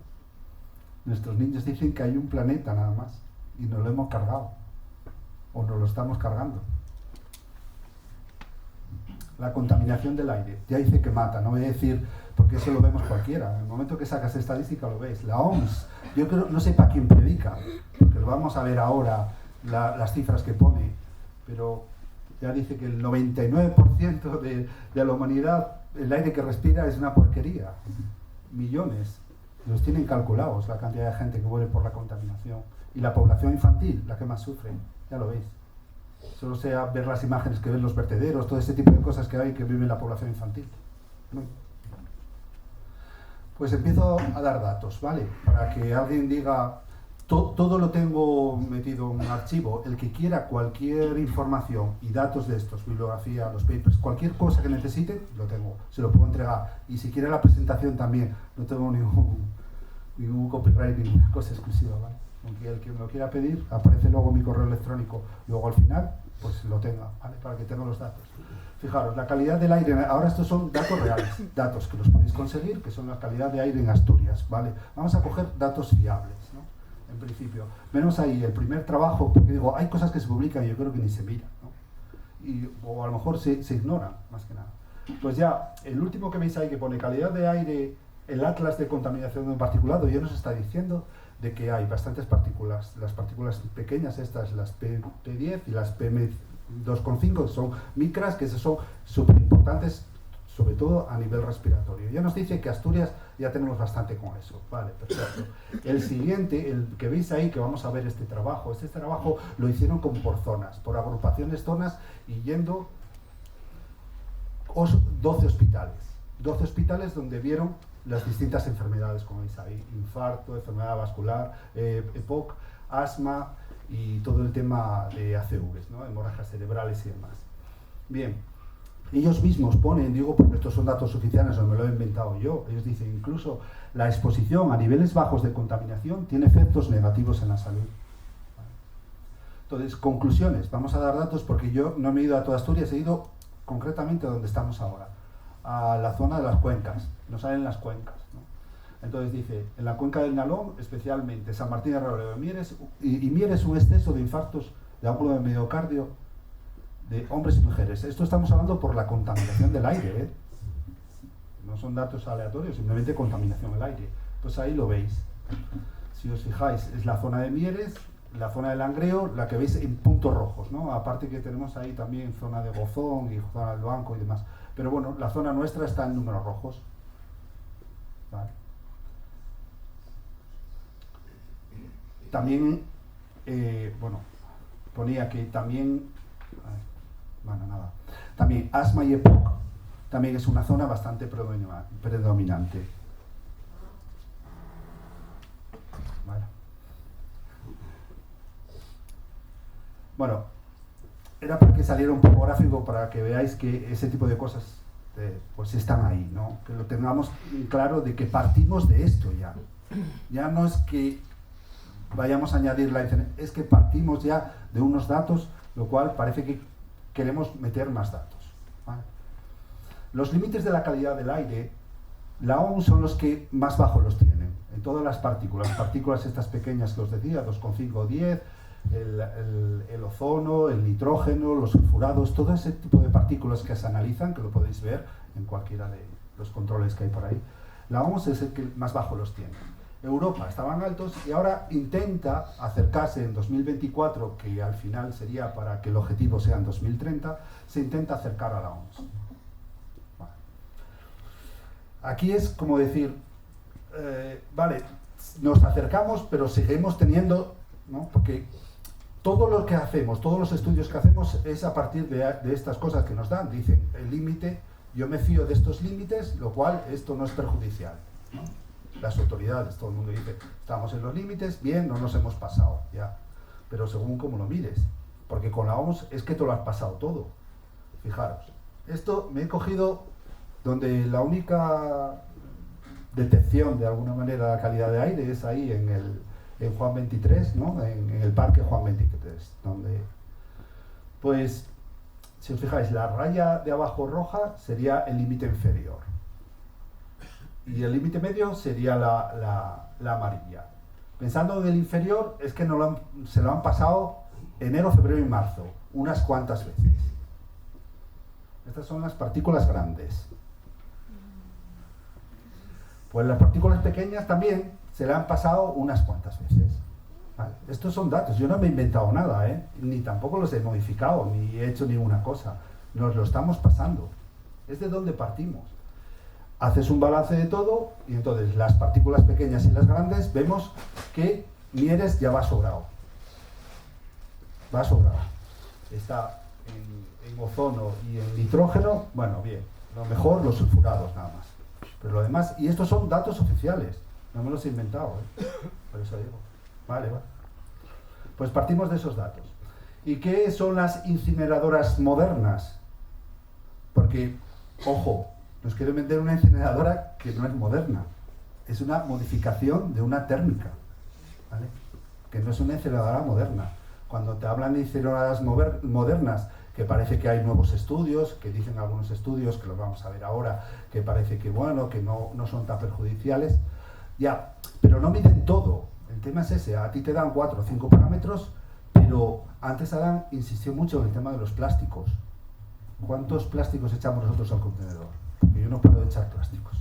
Nuestros niños dicen que hay un planeta nada más y nos lo hemos cargado, o nos lo estamos cargando. La contaminación del aire, ya dice que mata, no voy a decir, porque eso lo vemos cualquiera, en el momento que sacas estadística lo ves. La OMS, yo creo, no sé para quién predica, porque lo vamos a ver ahora, las cifras que pone, pero ya dice que el 99% de la humanidad, el aire que respira es una porquería. Millones, los tienen calculados la cantidad de gente que muere por la contaminación. Y la población infantil, la que más sufre, ya lo veis. Solo sea ver las imágenes que ven los vertederos, todo ese tipo de cosas que hay que vive la población infantil. Pues empiezo a dar datos, ¿vale? Para que alguien diga, todo lo tengo metido en un archivo. El que quiera cualquier información y datos de estos, bibliografía, los papers, cualquier cosa que necesite, lo tengo, se lo puedo entregar. Y si quiere la presentación también, no tengo ningún copyright, ninguna cosa exclusiva, ¿vale? Aunque el que me lo quiera pedir, aparece luego mi correo electrónico, luego al final, pues lo tenga, ¿vale? Para que tenga los datos. Fijaros, la calidad del aire, ahora estos son datos reales, datos que los podéis conseguir, que son la calidad de aire en Asturias, ¿vale? Vamos a coger datos fiables, ¿no? En principio, menos ahí el primer trabajo, porque digo, hay cosas que se publican y yo creo que ni se miran, ¿no? O a lo mejor se ignoran, más que nada. Pues ya, el último que veis ahí que pone calidad de aire, el atlas de contaminación de particulado, ya nos está diciendo de que hay bastantes partículas, las partículas pequeñas estas, las P10 y las PM2,5, son micras, que son súper importantes, sobre todo a nivel respiratorio. Ya nos dice que Asturias ya tenemos bastante con eso, vale, perfecto. El siguiente, el que veis ahí, que vamos a ver este trabajo lo hicieron como por zonas, por agrupaciones zonas, y yendo 12 hospitales donde vieron las distintas enfermedades, como veis ahí, infarto, enfermedad vascular, EPOC, asma y todo el tema de ACVs, ¿no? Hemorragias cerebrales y demás. Bien, ellos mismos ponen, digo porque estos son datos oficiales, no me lo he inventado yo, ellos dicen incluso la exposición a niveles bajos de contaminación tiene efectos negativos en la salud. Entonces, conclusiones, vamos a dar datos porque yo no me he ido a toda Asturias, he ido concretamente a donde estamos ahora, a la zona de las cuencas, nos salen las cuencas, ¿no? Entonces dice, en la cuenca del Nalón, especialmente San Martín de Robledo y Mieres, un exceso de infartos de ángulo de miocardio de hombres y mujeres. Esto estamos hablando por la contaminación del aire, ¿eh? No son datos aleatorios, simplemente contaminación del aire. Pues ahí lo veis. Si os fijáis, es la zona de Mieres, la zona del Langreo, la que veis en puntos rojos, ¿no? Aparte que tenemos ahí también zona de Gozón y zona del Banco y demás. Pero bueno, la zona nuestra está en números rojos. ¿Vale? También, bueno, ponía que también, bueno, nada, también asma y EPOC también es una zona bastante predominante. Vale. Bueno, era para que saliera un poco gráfico para que veáis que ese tipo de cosas pues están ahí, ¿no? Que lo tengamos claro de que partimos de esto ya. Ya no es que vayamos a añadir la diferencia, es que partimos ya de unos datos, lo cual parece que queremos meter más datos, ¿vale? Los límites de la calidad del aire, la OMS son los que más bajos los tienen, en todas las partículas estas pequeñas que os decía, 2,5 o 10, el ozono, el nitrógeno, los sulfurados, todo ese tipo de partículas que se analizan, que lo podéis ver en cualquiera de los controles que hay por ahí. La OMS es el que más bajo los tiene. Europa estaban altos y ahora intenta acercarse en 2024, que al final sería para que el objetivo sea en 2030, se intenta acercar a la OMS. Vale. Aquí es como decir, vale, nos acercamos, pero seguimos teniendo, ¿no? Porque todo lo que hacemos, todos los estudios que hacemos es a partir de estas cosas que nos dan. Dicen, el límite Yo me fío de estos límites, lo cual esto no es perjudicial, ¿no? Las autoridades, todo el mundo dice, estamos en los límites, bien, no nos hemos pasado, ya. Pero según cómo lo mires, porque con la OMS es que te lo has pasado todo. Fijaros, esto me he cogido donde la única detección de alguna manera de la calidad de aire es ahí en Juan 23, ¿no? En el parque Juan 23, donde, pues, si os fijáis, la raya de abajo roja sería el límite inferior y el límite medio sería la amarilla. Pensando en el inferior, es que se lo han pasado enero, febrero y marzo, unas cuantas veces. Estas son las partículas grandes. Pues las partículas pequeñas también se le han pasado unas cuantas veces. ¿Vale? Estos son datos, yo no me he inventado nada, ni tampoco los he modificado, ni he hecho ninguna cosa. Nos lo estamos pasando. Es de donde partimos. Haces un balance de todo y entonces las partículas pequeñas y las grandes vemos que Mieres ya va sobrado. Va sobrado. Está en ozono y en nitrógeno, bueno, bien. Lo mejor los sulfurados nada más. Pero lo demás, y estos son datos oficiales, no me los he inventado, por eso digo. Vale, vale. Pues partimos de esos datos. ¿Y qué son las incineradoras modernas? Porque, ojo, nos quieren vender una incineradora que no es moderna. Es una modificación de una térmica, ¿vale? Que no es una incineradora moderna. Cuando te hablan de incineradoras modernas, que parece que hay nuevos estudios, que dicen algunos estudios, que los vamos a ver ahora, que parece que, bueno, que no son tan perjudiciales, ya, pero no miden todo. El tema es ese, a ti te dan 4 o 5 parámetros, pero antes Adán insistió mucho en el tema de los plásticos. ¿Cuántos plásticos echamos nosotros al contenedor? Porque yo no puedo echar plásticos.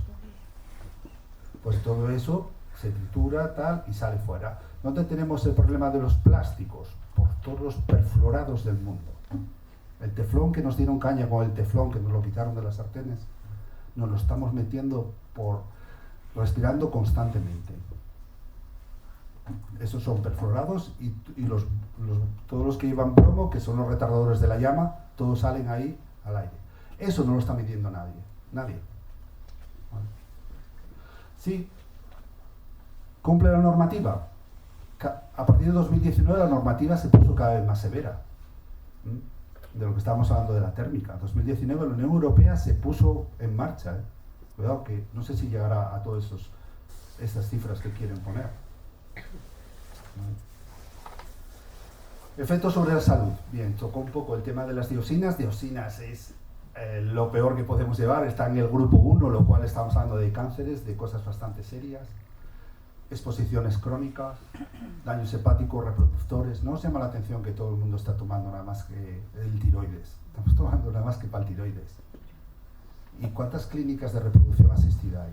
Pues todo eso se tritura, tal, y sale fuera. ¿Dónde tenemos el problema de los plásticos? Por todos los perfluorados del mundo. El teflón que nos dieron caña con el teflón que nos lo quitaron de las sartenes, nos lo estamos metiendo respirando constantemente. Esos son perfluorados y todos los que llevan bromo, que son los retardadores de la llama, todos salen ahí al aire. Eso no lo está midiendo nadie. Nadie. ¿Vale? Sí. ¿Cumple la normativa? A partir de 2019 la normativa se puso cada vez más severa. De lo que estábamos hablando de la térmica. En 2019 la Unión Europea se puso en marcha. Cuidado que no sé si llegará a todas estas cifras que quieren poner. Efectos sobre la salud. Bien, tocó un poco el tema de las dioxinas. Dioxinas es lo peor que podemos llevar. Está en el grupo 1, lo cual estamos hablando de cánceres, de cosas bastante serias. Exposiciones crónicas, daños hepáticos, reproductores. No os llama la atención que todo el mundo está tomando nada más que el tiroides. Estamos tomando nada más que para el tiroides. ¿Y cuántas clínicas de reproducción asistida hay?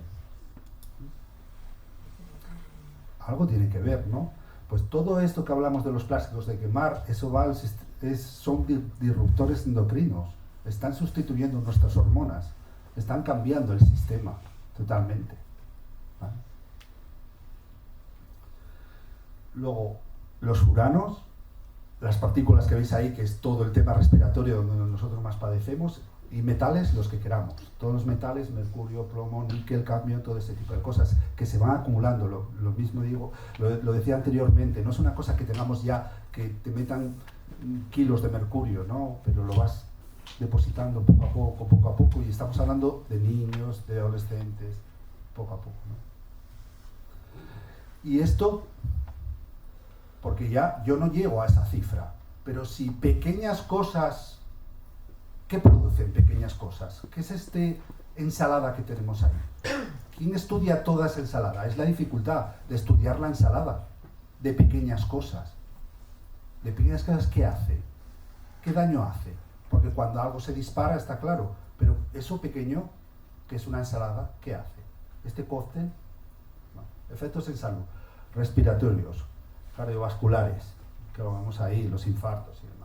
Algo tiene que ver, ¿no? Pues todo esto que hablamos de los plásticos, de quemar, eso son disruptores endocrinos. Están sustituyendo nuestras hormonas. Están cambiando el sistema totalmente. ¿Vale? Luego, los furanos, las partículas que veis ahí, que es todo el tema respiratorio donde nosotros más padecemos, y metales, los que queramos. Todos los metales, mercurio, plomo, níquel, cadmio, todo ese tipo de cosas que se van acumulando. Lo mismo digo, lo decía anteriormente, no es una cosa que tengamos ya, que te metan kilos de mercurio, ¿no? Pero lo vas depositando poco a poco, y estamos hablando de niños, de adolescentes, poco a poco, ¿no? Y esto, porque ya yo no llego a esa cifra, pero si pequeñas cosas, ¿qué producen pequeñas cosas? ¿Qué es ensalada que tenemos ahí? ¿Quién estudia toda esa ensalada? Es la dificultad de estudiar la ensalada de pequeñas cosas. ¿De pequeñas cosas qué hace? ¿Qué daño hace? Porque cuando algo se dispara está claro, pero eso pequeño, que es una ensalada, ¿qué hace? Este cóctel, no. Efectos en salud, respiratorios, cardiovasculares, que lo vemos ahí, los infartos y demás.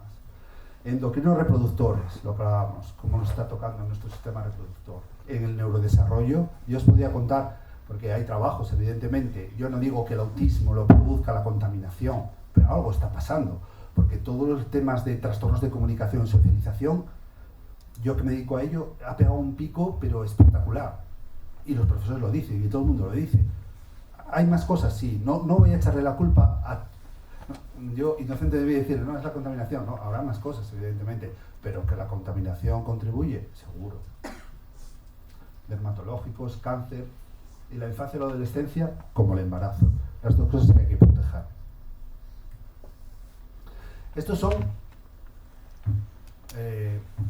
Endocrinos reproductores, lo que hablábamos, cómo nos está tocando nuestro sistema reproductor. En el neurodesarrollo, yo os podría contar, porque hay trabajos, evidentemente, yo no digo que el autismo lo produzca la contaminación, pero algo está pasando, porque todos los temas de trastornos de comunicación y socialización yo que me dedico a ello, ha pegado un pico, pero espectacular. Y los profesores lo dicen, y todo el mundo lo dice. Hay más cosas, sí. No voy a echarle la culpa a... Yo, inocente, debí decir, no, es la contaminación. No, habrá más cosas, evidentemente. Pero que la contaminación contribuye, seguro. Dermatológicos, cáncer... Y la infancia y la adolescencia, como el embarazo. Las dos cosas que hay que proteger. Estos son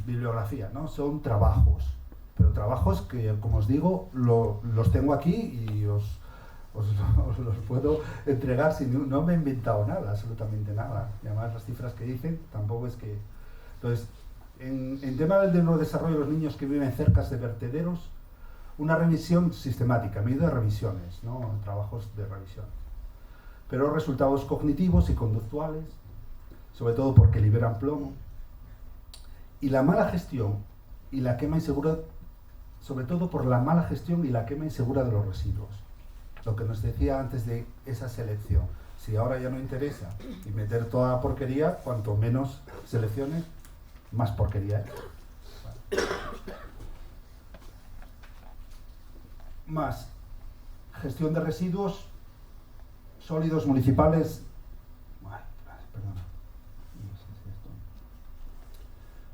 bibliografía, ¿no? Son trabajos. Pero trabajos que, como os digo, los tengo aquí y os los puedo entregar sin... No me he inventado nada, absolutamente nada. Y además las cifras que dicen tampoco es que... Entonces, en tema del neurodesarrollo de los niños que viven cerca de vertederos, una revisión sistemática, medido de revisiones, ¿no? Trabajos de revisión. Pero resultados cognitivos y conductuales, sobre todo porque liberan plomo. Y la mala gestión y la quema insegura, sobre todo por la mala gestión y la quema insegura de los residuos. Lo que nos decía antes de esa selección. Si ahora ya no interesa y meter toda la porquería, cuanto menos selecciones, más porquería es. Vale. Más gestión de residuos sólidos municipales. Perdona.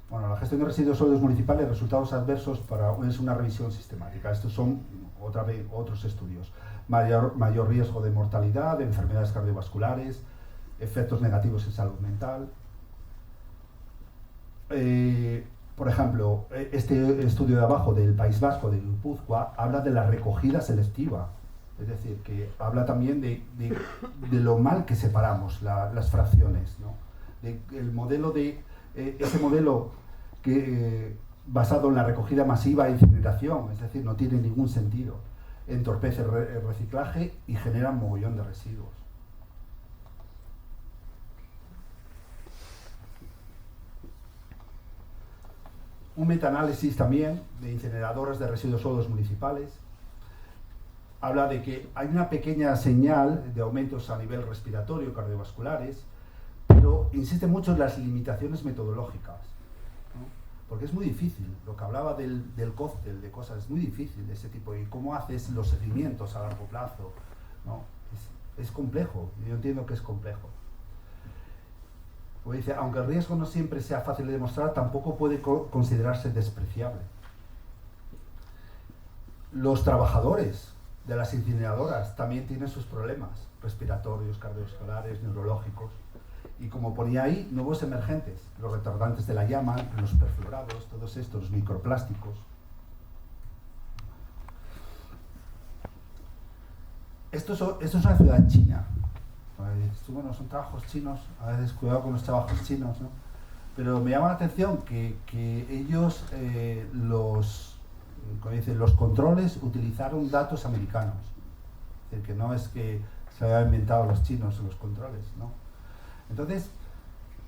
Bueno, la gestión de residuos sólidos municipales, resultados adversos es una revisión sistemática. Estos son otra vez otros estudios. Mayor riesgo de mortalidad, de enfermedades cardiovasculares, efectos negativos en salud mental. Por ejemplo, este estudio de abajo del País Vasco, de Guipúzcoa, habla de la recogida selectiva. Es decir, que habla también de lo mal que separamos las fracciones, ¿no? El modelo ese modelo que, basado en la recogida masiva e incineración, es decir, no tiene ningún sentido. Entorpece el reciclaje y genera un mogollón de residuos. Un metaanálisis también de incineradoras de residuos sólidos municipales habla de que hay una pequeña señal de aumentos a nivel respiratorio y cardiovasculares, pero insiste mucho en las limitaciones metodológicas, ¿no? Porque es muy difícil, lo que hablaba del cóctel de cosas, es muy difícil de ese tipo, y cómo haces los seguimientos a largo plazo, ¿no? Es complejo, yo entiendo que es complejo. Porque dice, aunque el riesgo no siempre sea fácil de demostrar, tampoco puede considerarse despreciable. Los trabajadores de las incineradoras también tienen sus problemas respiratorios, cardiovasculares, neurológicos. Y como ponía ahí, nuevos emergentes, los retardantes de la llama, los perfluorados, todos estos, los microplásticos. Esto es una ciudad en China. Bueno, son trabajos chinos, a veces cuidado con los trabajos chinos, ¿no? Pero me llama la atención que ellos, los controles utilizaron datos americanos. Es decir, que no es que se hayan inventado los chinos los controles, ¿no? Entonces,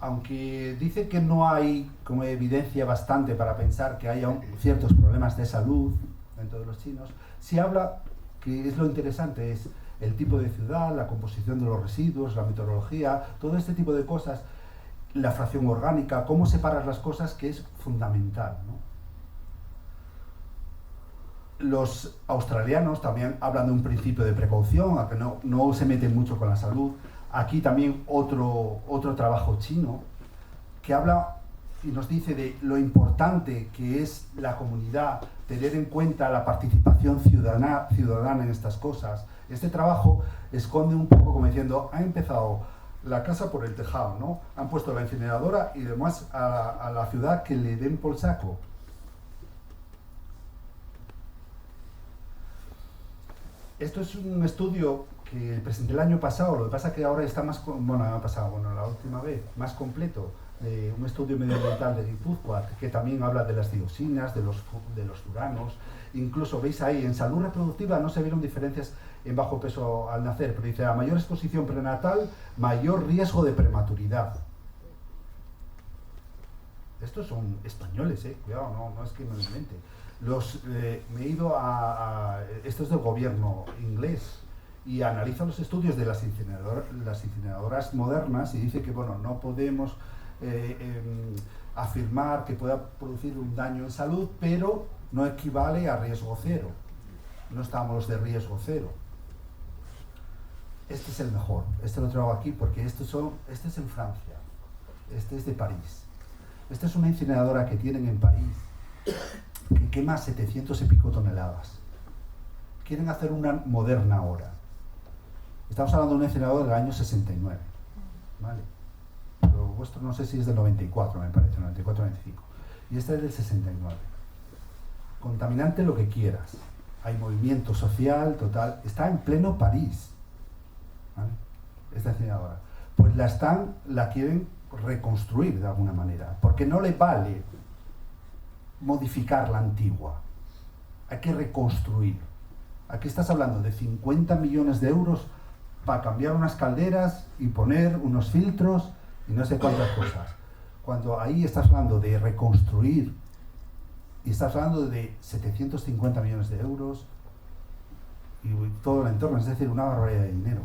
aunque dice que no hay como evidencia bastante para pensar que haya ciertos problemas de salud dentro de los chinos, sí habla, que es lo interesante, es el tipo de ciudad, la composición de los residuos, la meteorología, todo este tipo de cosas, la fracción orgánica, cómo separas las cosas, que es fundamental, ¿no? Los australianos también hablan de un principio de precaución, a que no se meten mucho con la salud. Aquí también otro trabajo chino que habla y nos dice de lo importante que es la comunidad, tener en cuenta la participación ciudadana en estas cosas. Este trabajo esconde un poco como diciendo, ha empezado la casa por el tejado, ¿no? Han puesto la incineradora y demás a la ciudad que le den por saco. Esto es un estudio que presenté el año pasado, lo que pasa que ahora está la última vez, más completo, de un estudio medioambiental de Guipúzcoa, que también habla de las dioxinas, de los furanos. Incluso veis ahí, en salud reproductiva no se vieron diferencias en bajo peso al nacer, pero dice, a mayor exposición prenatal, mayor riesgo de prematuridad. Estos son españoles, cuidado, no es que me lo invente. Me he ido esto es del gobierno inglés, y analiza los estudios de las incineradoras modernas y dice que, bueno, no podemos afirmar que pueda producir un daño en salud, pero no equivale a riesgo cero. No estamos de riesgo cero. Este es el mejor. Este lo traigo aquí porque este es en Francia. Este es de París. Esta es una incineradora que tienen en París que quema 700 y pico toneladas. Quieren hacer una moderna ahora. Estamos hablando de un incinerador del año 69. ¿Vale? Pero vuestro no sé si es del 94, me parece, 94-95. Y este es del 69. Contaminante lo que quieras. Hay movimiento social, total. Está en pleno París. ¿Vale? Esta incineradora. Pues la quieren reconstruir de alguna manera. Porque no le vale modificar la antigua. Hay que reconstruir. Aquí estás hablando de 50 millones de euros para cambiar unas calderas y poner unos filtros y no sé cuántas cosas. Cuando ahí estás hablando de reconstruir y estás hablando de 750 millones de euros y todo el entorno, es decir, una barbaridad de dinero.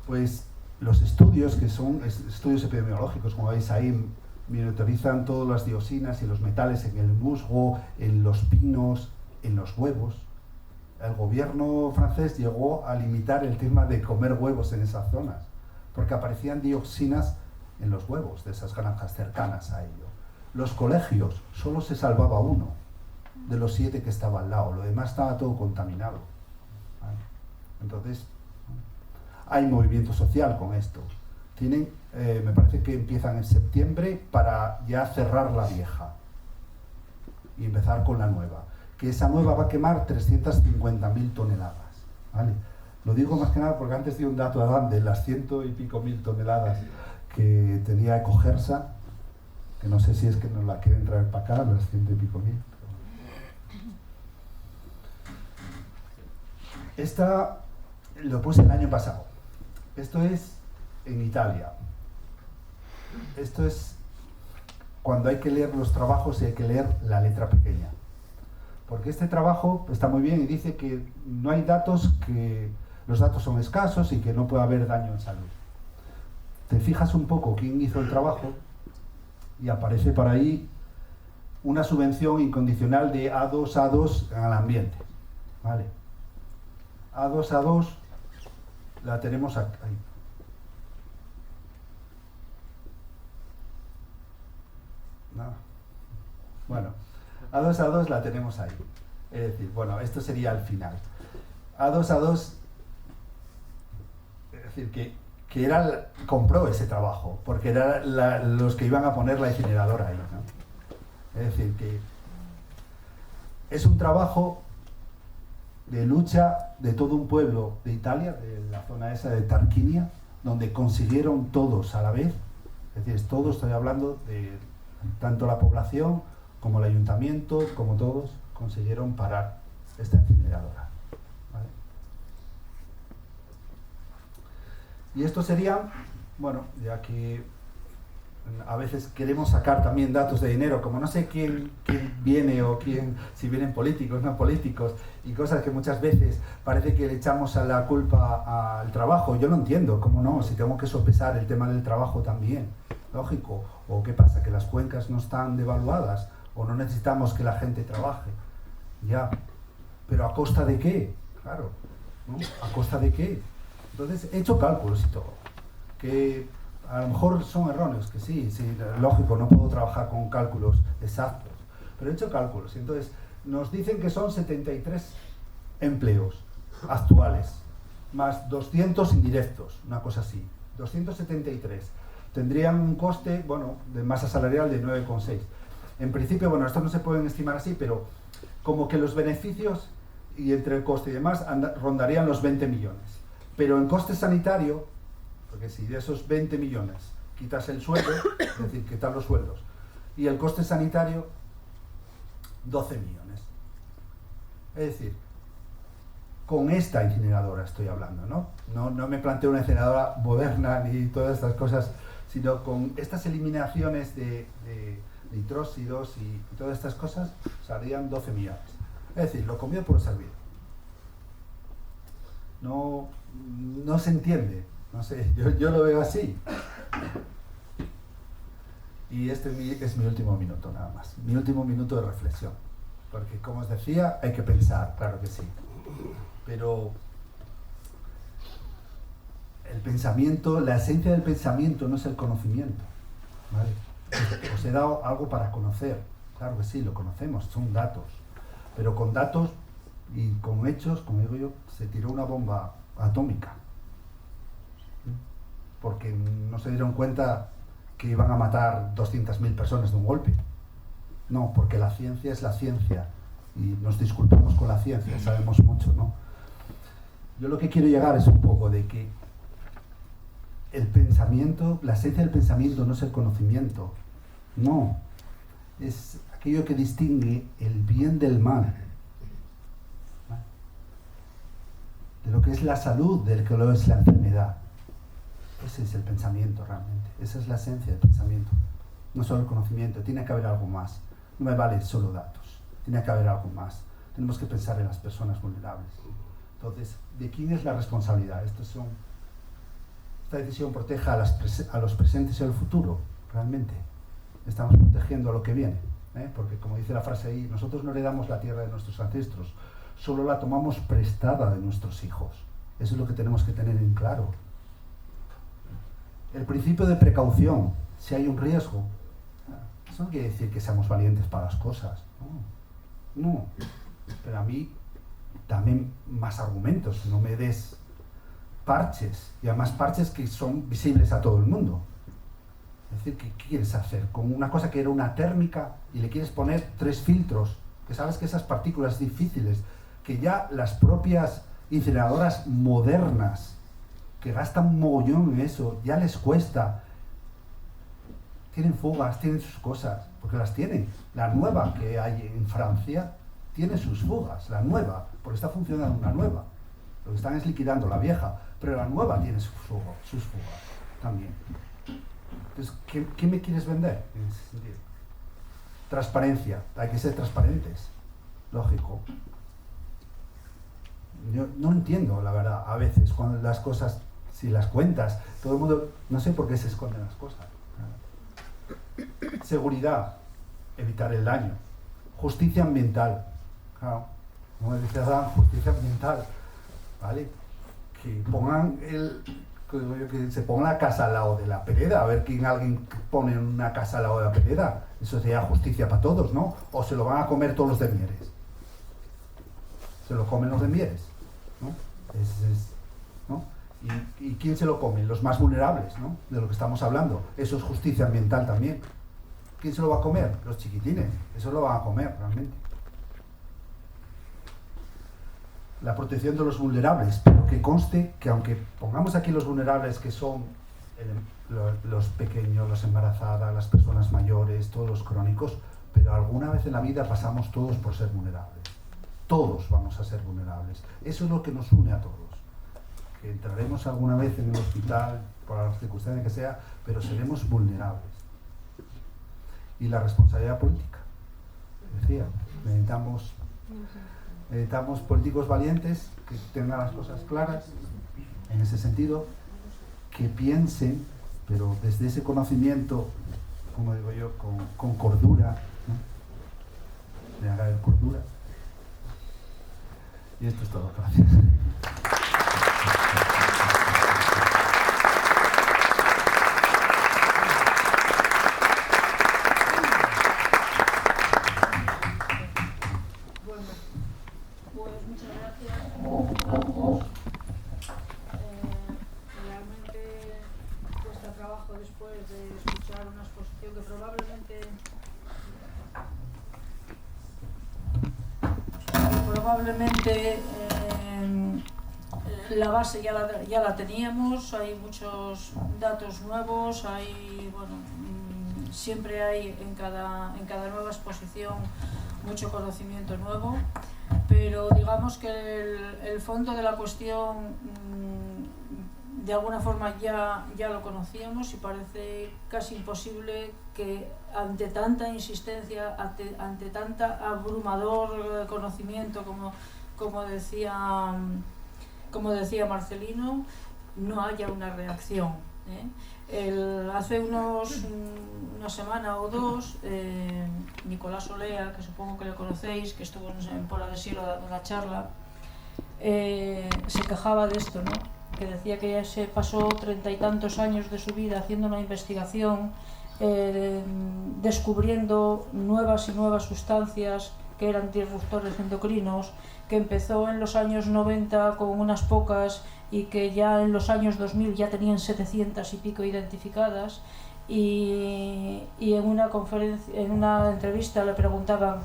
Pues los estudios, que son estudios epidemiológicos, como veis ahí, monitorizan todas las dioxinas y los metales en el musgo, en los pinos, en los huevos. El gobierno francés llegó a limitar el tema de comer huevos en esas zonas, porque aparecían dioxinas en los huevos de esas granjas cercanas a ello. Los colegios, solo se salvaba uno de los 7 que estaba al lado, lo demás estaba todo contaminado. ¿Vale? Entonces, hay movimiento social con esto. Tienen, me parece que empiezan en septiembre para ya cerrar la vieja y empezar con la nueva. Que esa nueva va a quemar 350.000 toneladas. ¿Vale? Lo digo más que nada porque antes di un dato Adán de las 100 y pico mil toneladas que tenía Ecogersa, que no sé si es que nos la quieren traer para acá, las 100 y pico mil. Esta lo puse el año pasado. Esto es en Italia. Esto es cuando hay que leer los trabajos y hay que leer la letra pequeña. Porque este trabajo está muy bien y dice que no hay datos, que los datos son escasos y que no puede haber daño en salud. Te fijas un poco quién hizo el trabajo y aparece por ahí una subvención incondicional de A2 al ambiente. ¿Vale? A2 la tenemos ahí. No. Bueno. A2 la tenemos ahí. Es decir, bueno, esto sería el final. A2, es decir, que compró ese trabajo, porque eran los que iban a poner la incineradora ahí, ¿no? Es decir, que es un trabajo de lucha de todo un pueblo de Italia, de la zona esa de Tarquinia, donde consiguieron todos a la vez, es decir, todos, estoy hablando de tanto la población como el ayuntamiento, como todos, consiguieron parar esta incineradora. ¿Vale? Y esto sería, bueno, ya que a veces queremos sacar también datos de dinero, como no sé quién viene o si vienen políticos, no políticos, y cosas que muchas veces parece que le echamos a la culpa al trabajo. Yo lo entiendo, ¿cómo no? Si tengo que sopesar el tema del trabajo también, lógico. ¿O qué pasa? ¿Que las cuencas no están devaluadas? ¿O no necesitamos que la gente trabaje? Ya. ¿Pero a costa de qué? Claro. ¿No? ¿A costa de qué? Entonces, he hecho cálculos y todo. Que a lo mejor son erróneos, que sí, lógico, no puedo trabajar con cálculos exactos. Pero he hecho cálculos. Y entonces, nos dicen que son 73 empleos actuales, más 200 indirectos, una cosa así. 273. Tendrían un coste, bueno, de masa salarial de 9,6. En principio, bueno, estos no se pueden estimar así, pero como que los beneficios y entre el coste y demás rondarían los 20 millones. Pero en coste sanitario, porque si de esos 20 millones quitas el sueldo, es decir, quitar los sueldos, y el coste sanitario, 12 millones. Es decir, con esta incineradora estoy hablando, ¿no? No me planteo una incineradora moderna ni todas estas cosas, sino con estas eliminaciones de nitróxidos y todas estas cosas, saldrían 12 millones. Es decir, lo comido por lo servido. No se entiende, no sé, yo lo veo así. Y este es mi último minuto nada más, mi último minuto de reflexión. Porque como os decía, hay que pensar, claro que sí. Pero el pensamiento, la esencia del pensamiento no es el conocimiento, ¿vale? Os he dado algo para conocer, claro que sí, lo conocemos, son datos. Pero con datos y con hechos, como digo yo, se tiró una bomba atómica. Porque no se dieron cuenta que iban a matar 200.000 personas de un golpe. No, porque la ciencia es la ciencia. Y nos disculpamos con la ciencia, sabemos mucho, ¿no? Yo lo que quiero llegar es un poco de que el pensamiento, la esencia del pensamiento no es el conocimiento. No. Es aquello que distingue el bien del mal. De lo que es la salud, de lo que es la enfermedad. Ese es el pensamiento realmente. Esa es la esencia del pensamiento. No solo el conocimiento, tiene que haber algo más. No me vale solo datos. Tiene que haber algo más. Tenemos que pensar en las personas vulnerables. Entonces, ¿de quién es la responsabilidad? Esta decisión protege a los presentes y al futuro, realmente. Estamos protegiendo a lo que viene. Porque, como dice la frase ahí, nosotros no heredamos la tierra de nuestros ancestros, solo la tomamos prestada de nuestros hijos. Eso es lo que tenemos que tener en claro. El principio de precaución, si hay un riesgo, eso no quiere decir que seamos valientes para las cosas. No. Pero a mí, dame más argumentos, no me des parches, y además parches que son visibles a todo el mundo. Es decir, ¿qué quieres hacer? Con una cosa que era una térmica y le quieres poner 3 filtros, que sabes que esas partículas difíciles, que ya las propias incineradoras modernas, que gastan un mogollón en eso, ya les cuesta. Tienen fugas, tienen sus cosas, porque las tienen. La nueva que hay en Francia tiene sus fugas, la nueva, porque está funcionando una nueva. Lo que están es liquidando la vieja, pero la nueva tiene sus fugas también. Entonces, ¿qué me quieres vender en ese sentido? Transparencia, hay que ser transparentes, lógico. Yo no entiendo, la verdad, a veces, cuando las cosas, si las cuentas, todo el mundo, no sé por qué se esconden las cosas. Seguridad, evitar el daño. Justicia ambiental, claro, como decía Adán, justicia ambiental, ¿vale? Que pongan que se ponga la casa al lado de la pereda, a ver quién alguien pone una casa al lado de la pereda. Eso sería justicia para todos, ¿no? O se lo van a comer todos los de Mieres. Se lo comen los de Mieres, ¿no? ¿No? ¿Y quién se lo come? Los más vulnerables, ¿no? De lo que estamos hablando. Eso es justicia ambiental también. ¿Quién se lo va a comer? Los chiquitines. Eso lo van a comer realmente. La protección de los vulnerables, pero que conste que aunque pongamos aquí los vulnerables que son los pequeños, las embarazadas, las personas mayores, todos los crónicos, pero alguna vez en la vida pasamos todos por ser vulnerables. Todos vamos a ser vulnerables. Eso es lo que nos une a todos. Que entraremos alguna vez en el hospital, por la circunstancia que sea, pero seremos vulnerables. Y la responsabilidad política. Decía, necesitamos políticos valientes que tengan las cosas claras, en ese sentido, que piensen, pero desde ese conocimiento, como digo yo, con cordura, ¿no? De haber cordura. Y esto es todo, gracias. Probablemente la base ya la teníamos, hay muchos datos nuevos, siempre hay en cada nueva exposición mucho conocimiento nuevo, pero digamos que el fondo de la cuestión de alguna forma ya lo conocíamos y parece casi imposible que ante tanta insistencia, ante tanta abrumador conocimiento como decía Marcelino, no haya una reacción. Hace una semana o dos, Nicolás Olea, que supongo que le conocéis, que estuvo en Pola de Siero dando una charla, se quejaba de esto, ¿no? Que decía que ya se pasó 30 y tantos años de su vida haciendo una investigación, descubriendo nuevas y nuevas sustancias que eran disruptores endocrinos, que empezó en los años 90 con unas pocas y que ya en los años 2000 ya tenían 700 y pico identificadas, y en una conferencia, en una entrevista le preguntaban,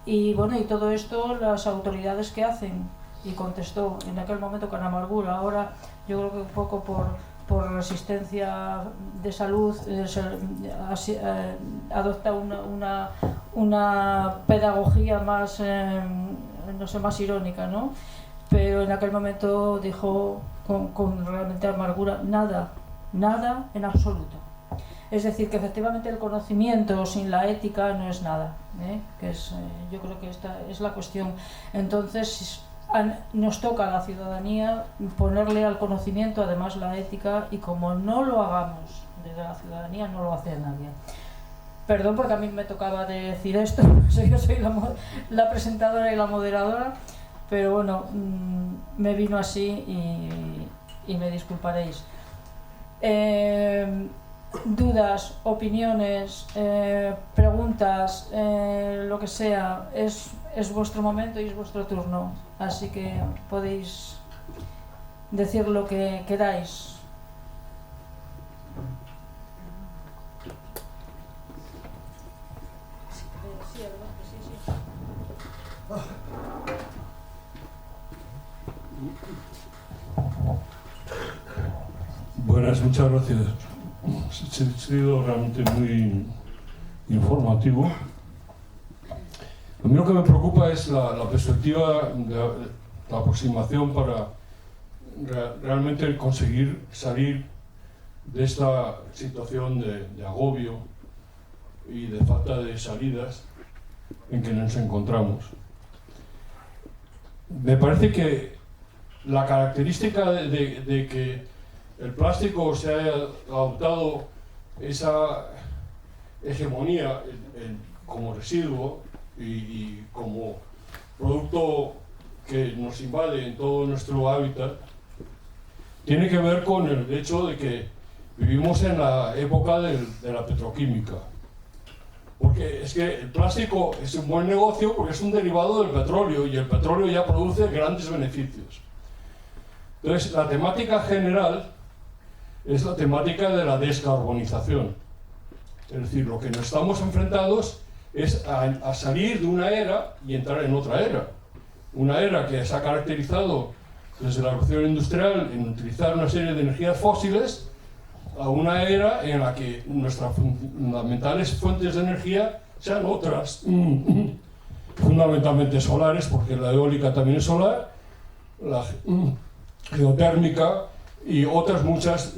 y bueno, y todo esto las autoridades ¿qué hacen? Y contestó en aquel momento con amargura. Ahora yo creo que un poco por resistencia de salud adopta una pedagogía más, no sé, más irónica, ¿no? Pero en aquel momento dijo con realmente amargura, nada en absoluto. Es decir, que efectivamente el conocimiento sin la ética no es nada, que es, yo creo que esta es la cuestión. Entonces nos toca a la ciudadanía ponerle al conocimiento además la ética, y como no lo hagamos desde la ciudadanía, no lo hace nadie. Perdón porque a mí me tocaba decir esto, yo soy la presentadora y la moderadora, pero bueno, me vino así y me disculparéis. Dudas, opiniones, preguntas, lo que sea, es vuestro momento y es vuestro turno, así que podéis decir lo que queráis. Buenas, muchas gracias. Ha sido realmente muy informativo. A mí lo que me preocupa es la perspectiva, la aproximación para realmente conseguir salir de esta situación de agobio y de falta de salidas en que nos encontramos. Me parece que la característica de que el plástico se haya adoptado esa hegemonía como residuo y como producto que nos invade en todo nuestro hábitat, tiene que ver con el hecho de que vivimos en la época de la petroquímica. Porque es que el plástico es un buen negocio porque es un derivado del petróleo, y el petróleo ya produce grandes beneficios. Entonces, la temática general es la temática de la descarbonización. Es decir, lo que nos estamos enfrentados es a salir de una era y entrar en otra era. Una era que se ha caracterizado desde la revolución industrial en utilizar una serie de energías fósiles, a una era en la que nuestras fundamentales fuentes de energía sean otras, fundamentalmente solares, porque la eólica también es solar, la geotérmica y otras muchas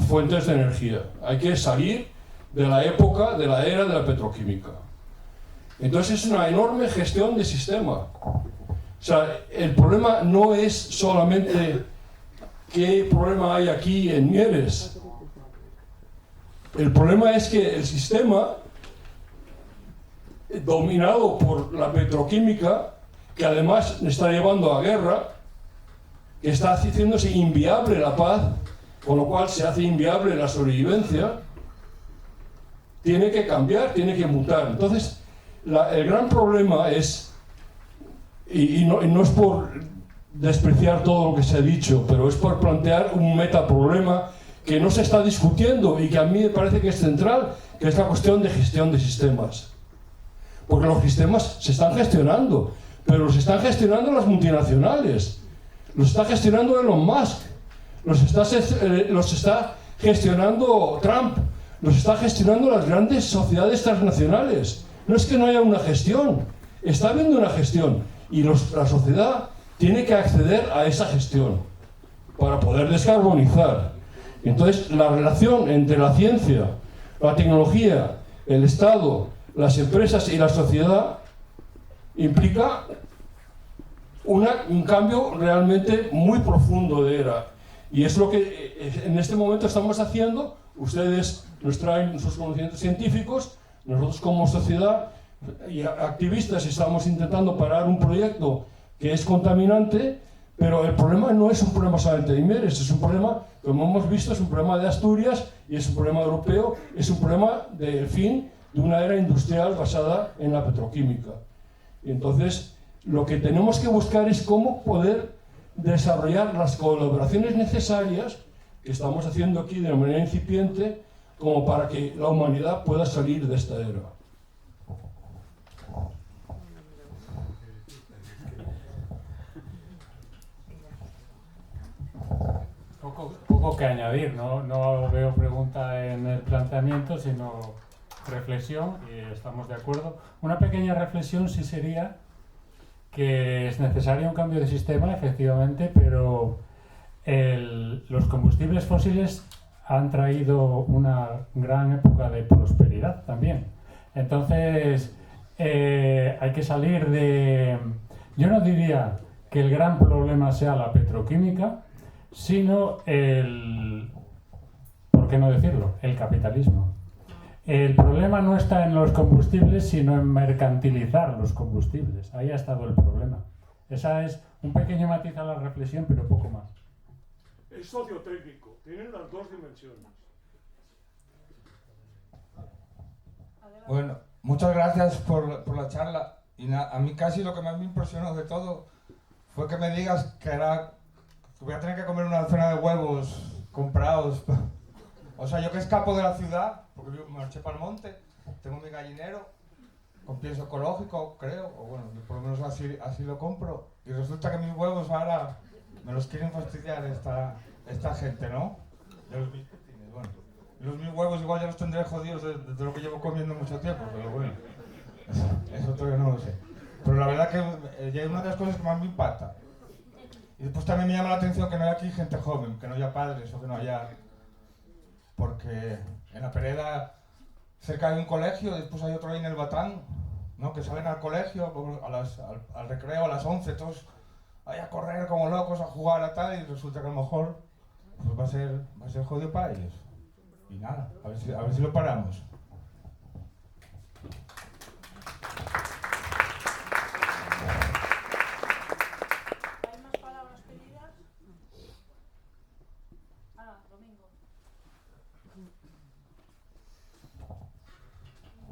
fuentes de energía. Hay que salir de la época, de la era de la petroquímica. Entonces es una enorme gestión de sistema. O sea, el problema no es solamente qué problema hay aquí en Mieres. El problema es que el sistema, dominado por la petroquímica, que además está llevando a guerra, que está haciéndose inviable la paz, con lo cual se hace inviable la sobrevivencia, tiene que cambiar, tiene que mutar. Entonces, el gran problema es, y no es por despreciar todo lo que se ha dicho, pero es por plantear un metaproblema que no se está discutiendo y que a mí me parece que es central, que es la cuestión de gestión de sistemas. Porque los sistemas se están gestionando, pero los están gestionando las multinacionales, los está gestionando Elon Musk, los está gestionando Trump, los está gestionando las grandes sociedades transnacionales. No es que no haya una gestión, está habiendo una gestión, y la sociedad tiene que acceder a esa gestión para poder descarbonizar. Entonces, la relación entre la ciencia, la tecnología, el Estado, las empresas y la sociedad implica un cambio realmente muy profundo de era. Y es lo que en este momento estamos haciendo. Ustedes nos traen sus conocimientos científicos, nosotros como sociedad y activistas estamos intentando parar un proyecto que es contaminante, pero el problema no es un problema solamente de Imeres, es un problema, como hemos visto, es un problema de Asturias y es un problema europeo, es un problema del fin de una era industrial basada en la petroquímica. Y entonces, lo que tenemos que buscar es cómo poder desarrollar las colaboraciones necesarias que estamos haciendo aquí de manera incipiente como para que la humanidad pueda salir de esta era. Poco que añadir, no veo pregunta en el planteamiento, sino reflexión, y estamos de acuerdo. Una pequeña reflexión sí sería que es necesario un cambio de sistema, efectivamente, pero los combustibles fósiles han traído una gran época de prosperidad también. Entonces, hay que salir de... Yo no diría que el gran problema sea la petroquímica, sino ¿por qué no decirlo?, el capitalismo. El problema no está en los combustibles, sino en mercantilizar los combustibles. Ahí ha estado el problema. Esa es un pequeño matiz a la reflexión, pero poco más. Es sociotécnico, tiene las dos dimensiones. Bueno, muchas gracias por la charla. Y a mí casi lo que más me impresionó de todo fue que me digas que voy a tener que comer una docena de huevos comprados. O sea, yo que escapo de la ciudad, porque me marché para el monte, tengo mi gallinero, con pienso ecológico, creo, o bueno, por lo menos así lo compro, y resulta que mis huevos ahora me los quieren fastidiar esta gente, ¿no? De los mis putines, bueno. Y los mis huevos igual ya los tendré jodidos de lo que llevo comiendo mucho tiempo, pero bueno, eso todavía no lo sé. Pero la verdad que ya es una de las cosas que más me impacta. Y después también me llama la atención que no haya aquí gente joven, que no haya padres o que no haya... Porque en la Pereda, cerca hay un colegio, después hay otro ahí en el Batán, ¿no? Que salen al colegio, al recreo a las 11, todos ahí a correr como locos, a jugar a tal, y resulta que a lo mejor pues va a ser jodido para ellos. Y nada, a ver si lo paramos.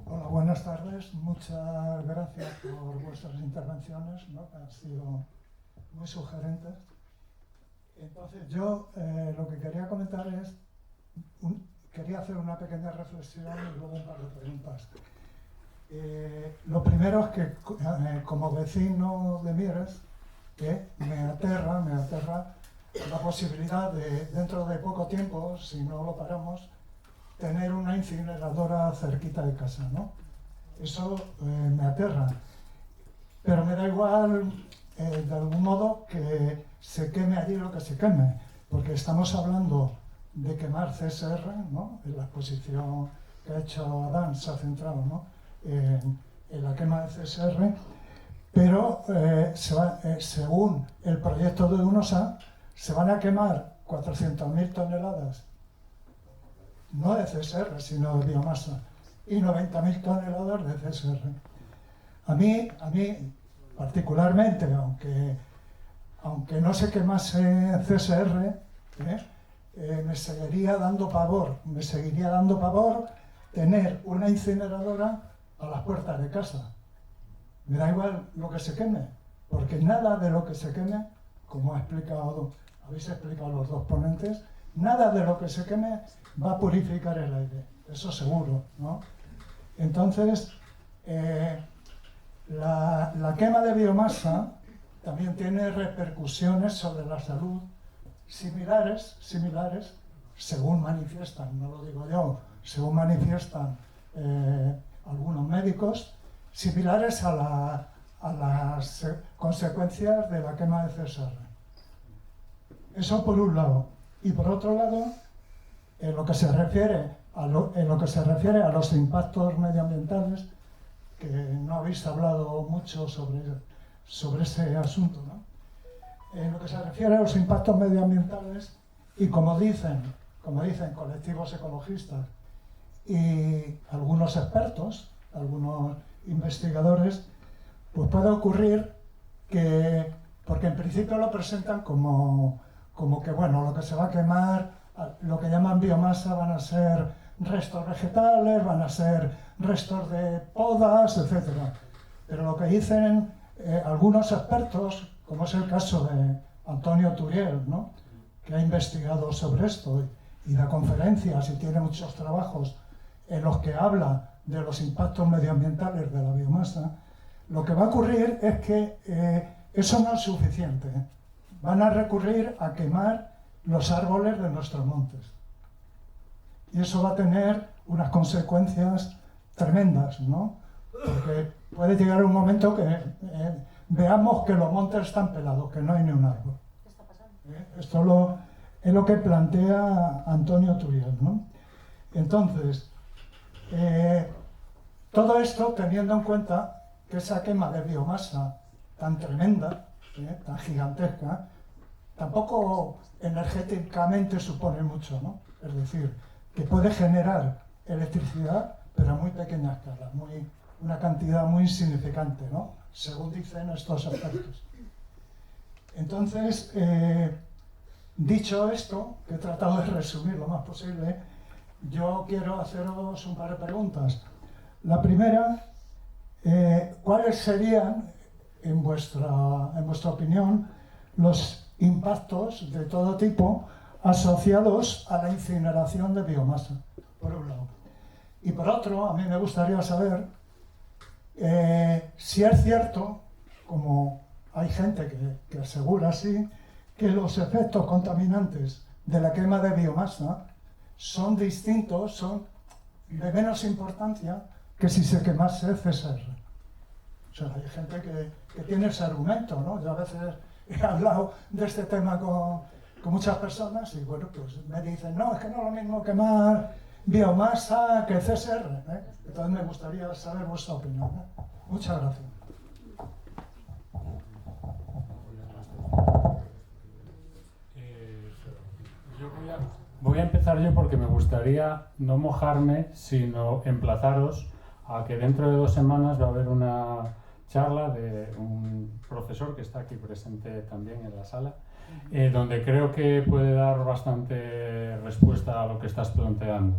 Hola, buenas tardes. Muchas gracias por vuestras intervenciones, ¿no? Que han sido muy sugerentes. Entonces, yo lo que quería comentar es, quería hacer una pequeña reflexión y luego un par de preguntas. Lo primero es que, como vecino de Mieres, me aterra la posibilidad de, dentro de poco tiempo, si no lo paramos, tener una incineradora cerquita de casa, ¿no? Eso me aterra, pero me da igual, de algún modo, que se queme allí lo que se queme, porque estamos hablando de quemar CSR, ¿no? En la exposición que ha hecho Adán se ha centrado, ¿no? En la quema de CSR, pero según el proyecto de UNOSA, se van a quemar 400.000 toneladas no de CSR, sino de biomasa, y 90.000 toneladas de CSR. A mí particularmente, aunque no se quemase CSR, me seguiría dando pavor tener una incineradora a las puertas de casa. Me da igual lo que se queme, porque nada de lo que se queme, como habéis explicado los dos ponentes, nada de lo que se queme va a purificar el aire, eso seguro, ¿no? Entonces, la quema de biomasa también tiene repercusiones sobre la salud similares, según manifiestan, no lo digo yo, según manifiestan algunos médicos, similares a las consecuencias de la quema de CSR. Eso por un lado. Y por otro lado, en lo que se refiere a los impactos medioambientales, que no habéis hablado mucho sobre ese asunto, ¿no? En lo que se refiere a los impactos medioambientales, Y como dicen colectivos ecologistas y algunos expertos, algunos investigadores, pues puede ocurrir que, porque en principio lo presentan como que bueno, lo que se va a quemar, lo que llaman biomasa, van a ser restos vegetales, van a ser restos de podas, etc. Pero lo que dicen algunos expertos, como es el caso de Antonio Turiel, ¿no?, que ha investigado sobre esto y da conferencias y tiene muchos trabajos en los que habla de los impactos medioambientales de la biomasa, lo que va a ocurrir es que eso no es suficiente. Van a recurrir a quemar los árboles de nuestros montes. Y eso va a tener unas consecuencias tremendas, ¿no? Porque puede llegar un momento que veamos que los montes están pelados, que no hay ni un árbol. ¿Qué está pasando? Esto es lo que plantea Antonio Turiel, ¿no? Entonces, todo esto teniendo en cuenta que esa quema de biomasa tan tremenda, tan gigantesca, tampoco energéticamente supone mucho, ¿no? Es decir, que puede generar electricidad, pero a muy pequeña escala, una cantidad muy insignificante, ¿no?, según dicen estos expertos. Entonces, dicho esto, que he tratado de resumir lo más posible, yo quiero haceros un par de preguntas. La primera, ¿cuáles serían, en vuestra opinión, los impactos de todo tipo asociados a la incineración de biomasa, por un lado? Y por otro, a mí me gustaría saber si es cierto, como hay gente que asegura así, que los efectos contaminantes de la quema de biomasa son distintos, son de menos importancia que si se quemase CSR. O sea, hay gente que tiene ese argumento, ¿no? Yo a veces he hablado de este tema con muchas personas y bueno, pues me dicen, no, es que no es lo mismo quemar biomasa que CSR, ¿eh? Entonces me gustaría saber vuestra opinión, ¿eh? Muchas gracias. Voy a empezar yo porque me gustaría no mojarme, sino emplazaros a que dentro de 2 semanas va a haber una charla de un profesor que está aquí presente también en la sala, donde creo que puede dar bastante respuesta a lo que estás planteando.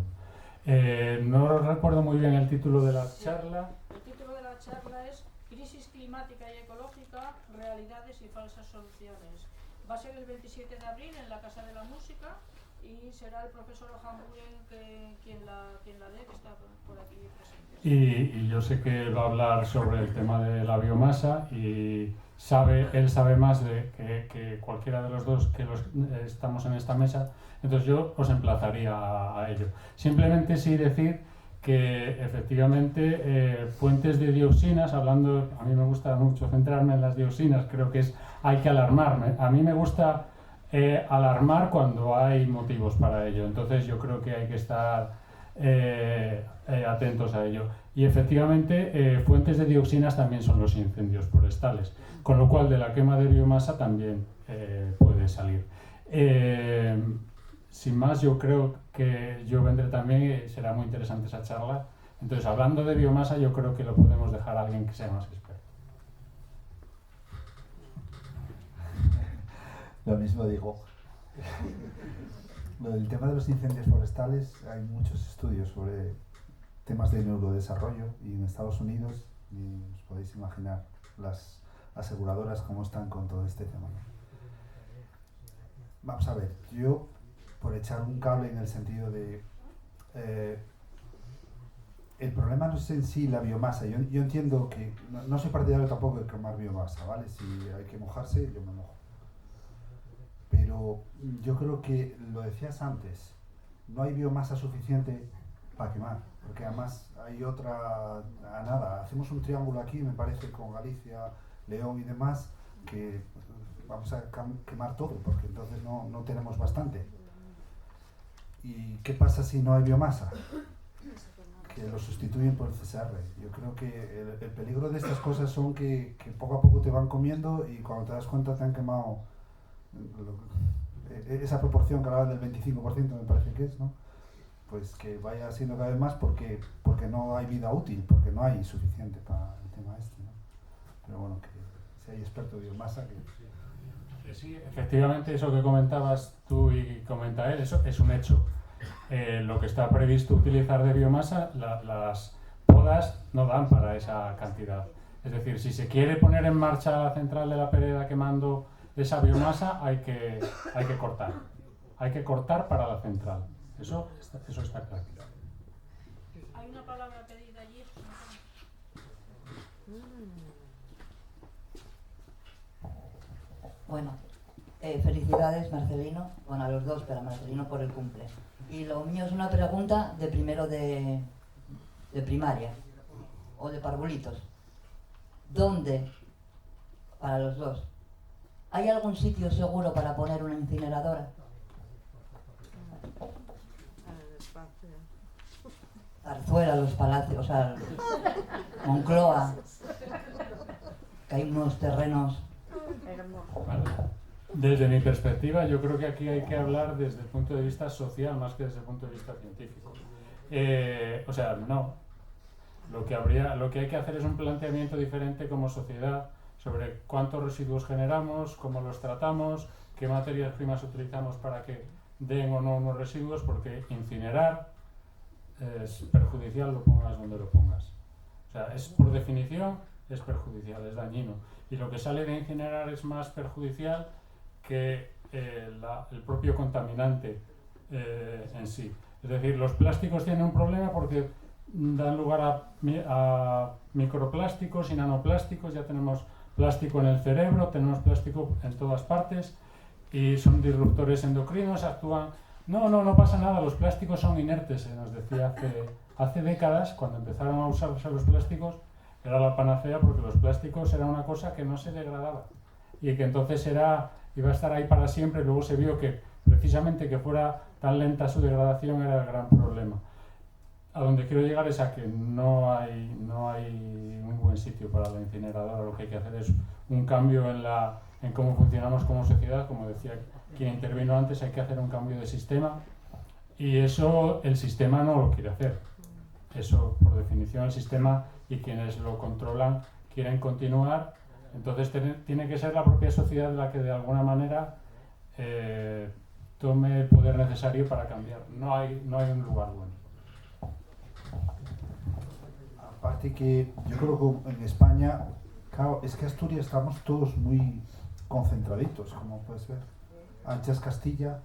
No recuerdo muy bien el título de la charla. El título de la charla es Crisis climática y ecológica, realidades y falsas soluciones. Va a ser el 27 de abril en la Casa de la Música y será el profesor Ojanguren quien la dé, que está por aquí presente. Y yo sé que va a hablar sobre el tema de la biomasa y él sabe más que cualquiera de los dos que estamos en esta mesa, entonces yo os emplazaría a ello. Simplemente sí decir que efectivamente fuentes de dioxinas, hablando, a mí me gusta mucho centrarme en las dioxinas, creo que hay que alarmarme. A mí me gusta alarmar cuando hay motivos para ello, entonces yo creo que hay que estar atentos a ello. Y efectivamente fuentes de dioxinas también son los incendios forestales, con lo cual de la quema de biomasa también puede salir. Sin más, yo creo que yo vendré también y será muy interesante esa charla. Entonces, hablando de biomasa, yo creo que lo podemos dejar a alguien que sea más experto. Lo mismo digo. El tema de los incendios forestales, hay muchos estudios sobre temas de neurodesarrollo y en Estados Unidos, y os podéis imaginar las aseguradoras cómo están con todo este tema. Vamos a ver, yo por echar un cable en el sentido de el problema no es en sí la biomasa. Yo entiendo que no soy partidario tampoco de quemar biomasa, ¿vale? Si hay que mojarse, yo me mojo. Pero yo creo que, lo decías antes, no hay biomasa suficiente para quemar, porque además hay otra, nada, hacemos un triángulo aquí, me parece, con Galicia, León y demás, que vamos a quemar todo, porque entonces no tenemos bastante. ¿Y qué pasa si no hay biomasa? Que lo sustituyen por el CSR. Yo creo que el peligro de estas cosas son que poco a poco te van comiendo y cuando te das cuenta te han quemado esa proporción que hablaban del 25% me parece que es, ¿no? Pues que vaya siendo cada vez más porque no hay vida útil, porque no hay suficiente para el tema este, ¿no? Pero bueno, que si hay expertos de biomasa que... Sí, efectivamente eso que comentabas tú y comenta él, eso es un hecho. Lo que está previsto utilizar de biomasa, las podas no dan para esa cantidad. Es decir, si se quiere poner en marcha la central de la Pereda quemando esa biomasa, hay que cortar. Hay que cortar para la central. Eso está claro. Hay una palabra pedida allí. Bueno, felicidades Marcelino, bueno a los dos, pero a Marcelino por el cumple. Y lo mío es una pregunta de primero de primaria, o de parvulitos. ¿Dónde, para los dos, hay algún sitio seguro para poner una incineradora? Zarzuela, Los Palacios, o sea, Moncloa, que hay unos terrenos... Vale. Desde mi perspectiva, yo creo que aquí hay que hablar desde el punto de vista social más que desde el punto de vista científico. O sea, no. Lo que hay que hacer es un planteamiento diferente como sociedad sobre cuántos residuos generamos, cómo los tratamos, qué materias primas utilizamos para que den o no unos residuos, porque incinerar es perjudicial, lo pongas donde lo pongas. O sea, por definición es perjudicial, es dañino. Y lo que sale de incinerar es más perjudicial que el propio contaminante en sí. Es decir, los plásticos tienen un problema porque dan lugar a microplásticos y nanoplásticos. Ya tenemos plástico en el cerebro, tenemos plástico en todas partes y son disruptores endocrinos, actúan... No pasa nada, los plásticos son inertes, se nos decía hace décadas, cuando empezaron a usarse los plásticos, era la panacea porque los plásticos era una cosa que no se degradaba y que entonces iba a estar ahí para siempre. Luego se vio que precisamente que fuera tan lenta su degradación era el gran problema. A donde quiero llegar es a que no hay un buen sitio para la incineradora. Lo que hay que hacer es un cambio en cómo funcionamos como sociedad. Como decía quien intervino antes, hay que hacer un cambio de sistema y eso el sistema no lo quiere hacer. Eso, por definición, el sistema y quienes lo controlan quieren continuar. Entonces tiene que ser la propia sociedad la que de alguna manera tome el poder necesario para cambiar. No hay un lugar bueno. Aparte que yo creo que en España, claro, es que Asturias estamos todos muy concentraditos, como puedes ver. Anchas Castilla.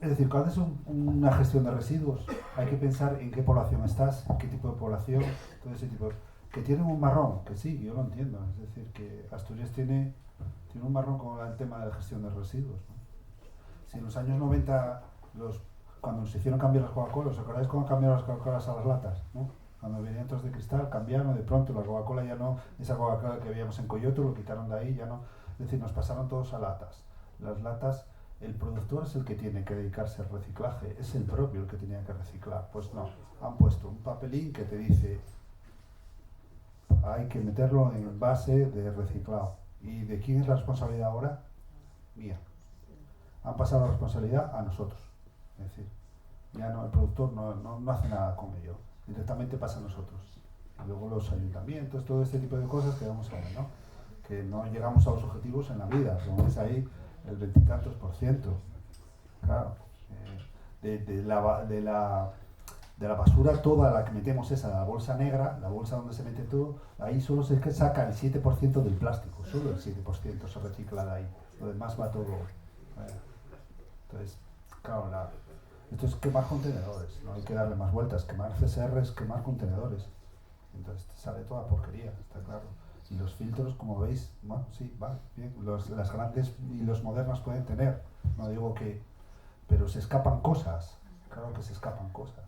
Es decir, cuando haces una gestión de residuos, hay que pensar en qué población estás, en qué tipo de población, todo ese tipo. Que tienen un marrón, que sí, yo lo entiendo. Es decir, que Asturias tiene un marrón con el tema de la gestión de residuos, ¿no? Si en los años 90, cuando se hicieron cambiar las Coca-Cola, ¿os acordáis cómo cambiaron las Coca-Colas a las latas, ¿no? Cuando venían trozos de cristal, cambiaron, de pronto la Coca-Cola ya no, esa Coca-Cola que veíamos en Coyote, lo quitaron de ahí, ya no. Es decir, nos pasaron todos a latas. Las latas, el productor es el que tiene que dedicarse al reciclaje, es el propio el que tenía que reciclar. Pues no, han puesto un papelín que te dice hay que meterlo en base de reciclado. ¿Y de quién es la responsabilidad ahora? Mía. Han pasado la responsabilidad a nosotros. Es decir, ya no, el productor no hace nada con ello, directamente pasa a nosotros. Y luego los ayuntamientos, todo este tipo de cosas que vamos a ver, ¿no? Que no llegamos a los objetivos en la vida, como ves ahí el 20 y tantos %. Claro, de la basura toda la que metemos esa, la bolsa negra, la bolsa donde se mete todo, ahí solo se saca el 7% del plástico, solo el 7% se recicla de ahí, lo demás va todo. Entonces, claro, esto es quemar contenedores, no hay que darle más vueltas, quemar CSR es quemar contenedores, entonces te sale toda porquería, está claro. Y los filtros, como veis, bueno, sí, va bien, las grandes y los modernos pueden tener, no digo que, pero se escapan cosas, claro que se escapan cosas.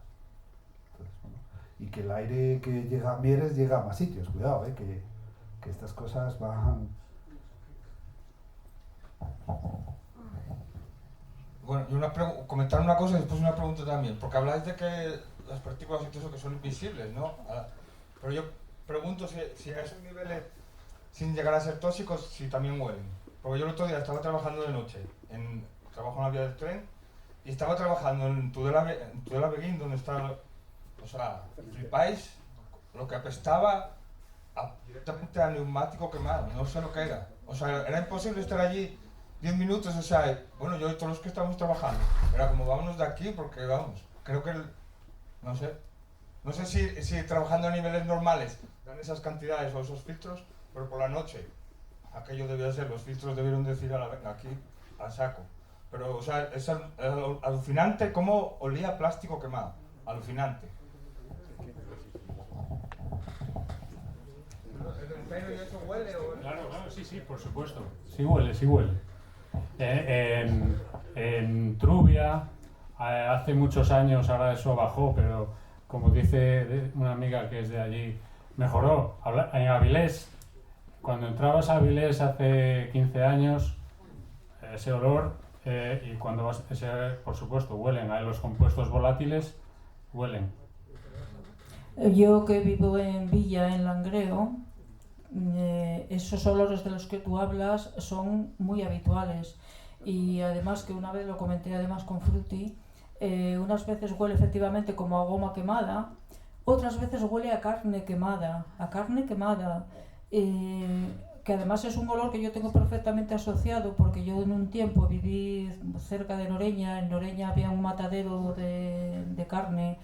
Entonces, bueno, y que el aire que llega a Mieres llega a más sitios, cuidado, que estas cosas van... Bueno, y comentar una cosa y después una pregunta también, porque habláis de que las partículas y todo eso que son invisibles, ¿no? Pero yo pregunto si a esos niveles, sin llegar a ser tóxicos, si también huelen. porque yo el otro día estaba trabajando de noche, trabajo en la vía del tren, y estaba trabajando en Tudela Beguín, donde está, o sea, flipáis, lo que apestaba directamente a neumático quemado, no sé lo que era. O sea, era imposible estar allí 10 minutos, o sea, bueno, yo y todos los que estábamos trabajando, era como vámonos de aquí porque vamos, creo que, no sé si trabajando a niveles normales dan esas cantidades o esos filtros, pero por la noche, aquello debía ser, los filtros debieron decir aquí, al saco. Pero, o sea, es alucinante cómo olía plástico quemado, alucinante. ¿El eso huele o...? Claro, sí, por supuesto. Sí huele. En Trubia, hace muchos años, ahora eso bajó, pero como dice una amiga que es de allí, mejoró. En Avilés, cuando entrabas a Avilés hace 15 años, ese olor, y cuando vas, por supuesto, huelen. A los compuestos volátiles, huelen. Yo que vivo en Villa, en Langreo, esos olores de los que tú hablas son muy habituales, y además que una vez lo comenté además con Fruti, unas veces huele efectivamente como a goma quemada, otras veces huele a carne quemada, que además es un olor que yo tengo perfectamente asociado porque yo en un tiempo viví cerca de Noreña. En Noreña había un matadero de carne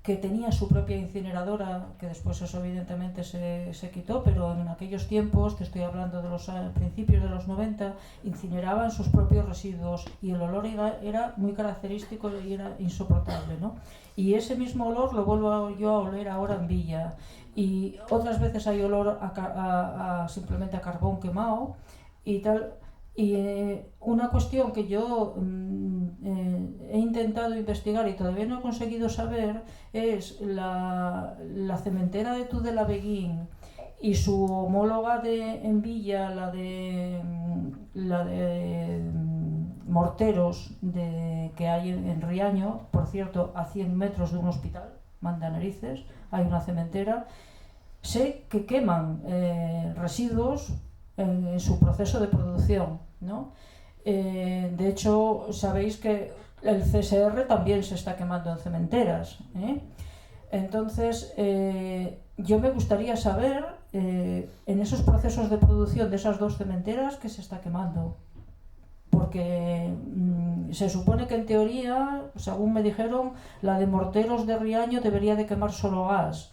que tenía su propia incineradora, que después eso evidentemente se quitó, pero en aquellos tiempos, te estoy hablando de los principios de los 90, incineraban sus propios residuos y el olor era muy característico y era insoportable, ¿no? Y ese mismo olor lo vuelvo yo a oler ahora en Villa, y otras veces hay olor simplemente a carbón quemado y tal. Y una cuestión que yo he intentado investigar y todavía no he conseguido saber es la cementera de Tudela Beguín y su homóloga en Villa, la de Morteros, que hay en Riaño, por cierto, a 100 metros de un hospital, manda narices, hay una cementera. Sé que queman residuos en su proceso de producción, ¿no? De hecho, sabéis que el CSR también se está quemando en cementeras, ¿eh? Entonces, yo me gustaría saber, en esos procesos de producción de esas dos cementeras, qué se está quemando. Porque se supone que en teoría, según me dijeron, la de Morteros de Riaño debería de quemar solo gas.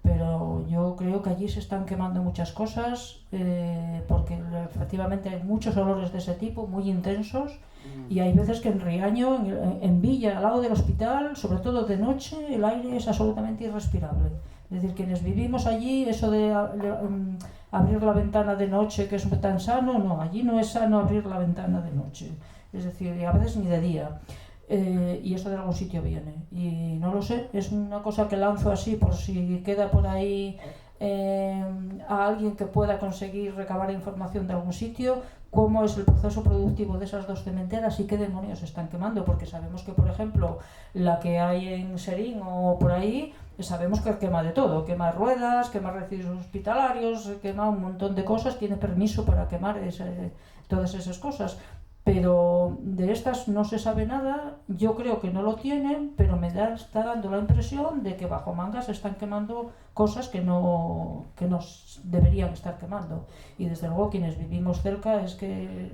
Pero yo creo que allí se están quemando muchas cosas, porque efectivamente hay muchos olores de ese tipo, muy intensos, y hay veces que en Riaño, en Villa, al lado del hospital, sobre todo de noche, el aire es absolutamente irrespirable. Es decir, quienes vivimos allí, eso de abrir la ventana de noche, que es tan sano, no, allí no es sano abrir la ventana de noche, es decir, a veces ni de día. Y eso de algún sitio viene y no lo sé, es una cosa que lanzo así por si queda por ahí a alguien que pueda conseguir recabar información de algún sitio, cómo es el proceso productivo de esas dos cementeras y qué demonios están quemando, porque sabemos que, por ejemplo, la que hay en Serín o por ahí, sabemos que quema de todo, quema ruedas, quema residuos hospitalarios, quema un montón de cosas, tiene permiso para quemar todas esas cosas. Pero de estas no se sabe nada, yo creo que no lo tienen, pero está dando la impresión de que bajo manga se están quemando cosas que no deberían estar quemando. Y desde luego quienes vivimos cerca es que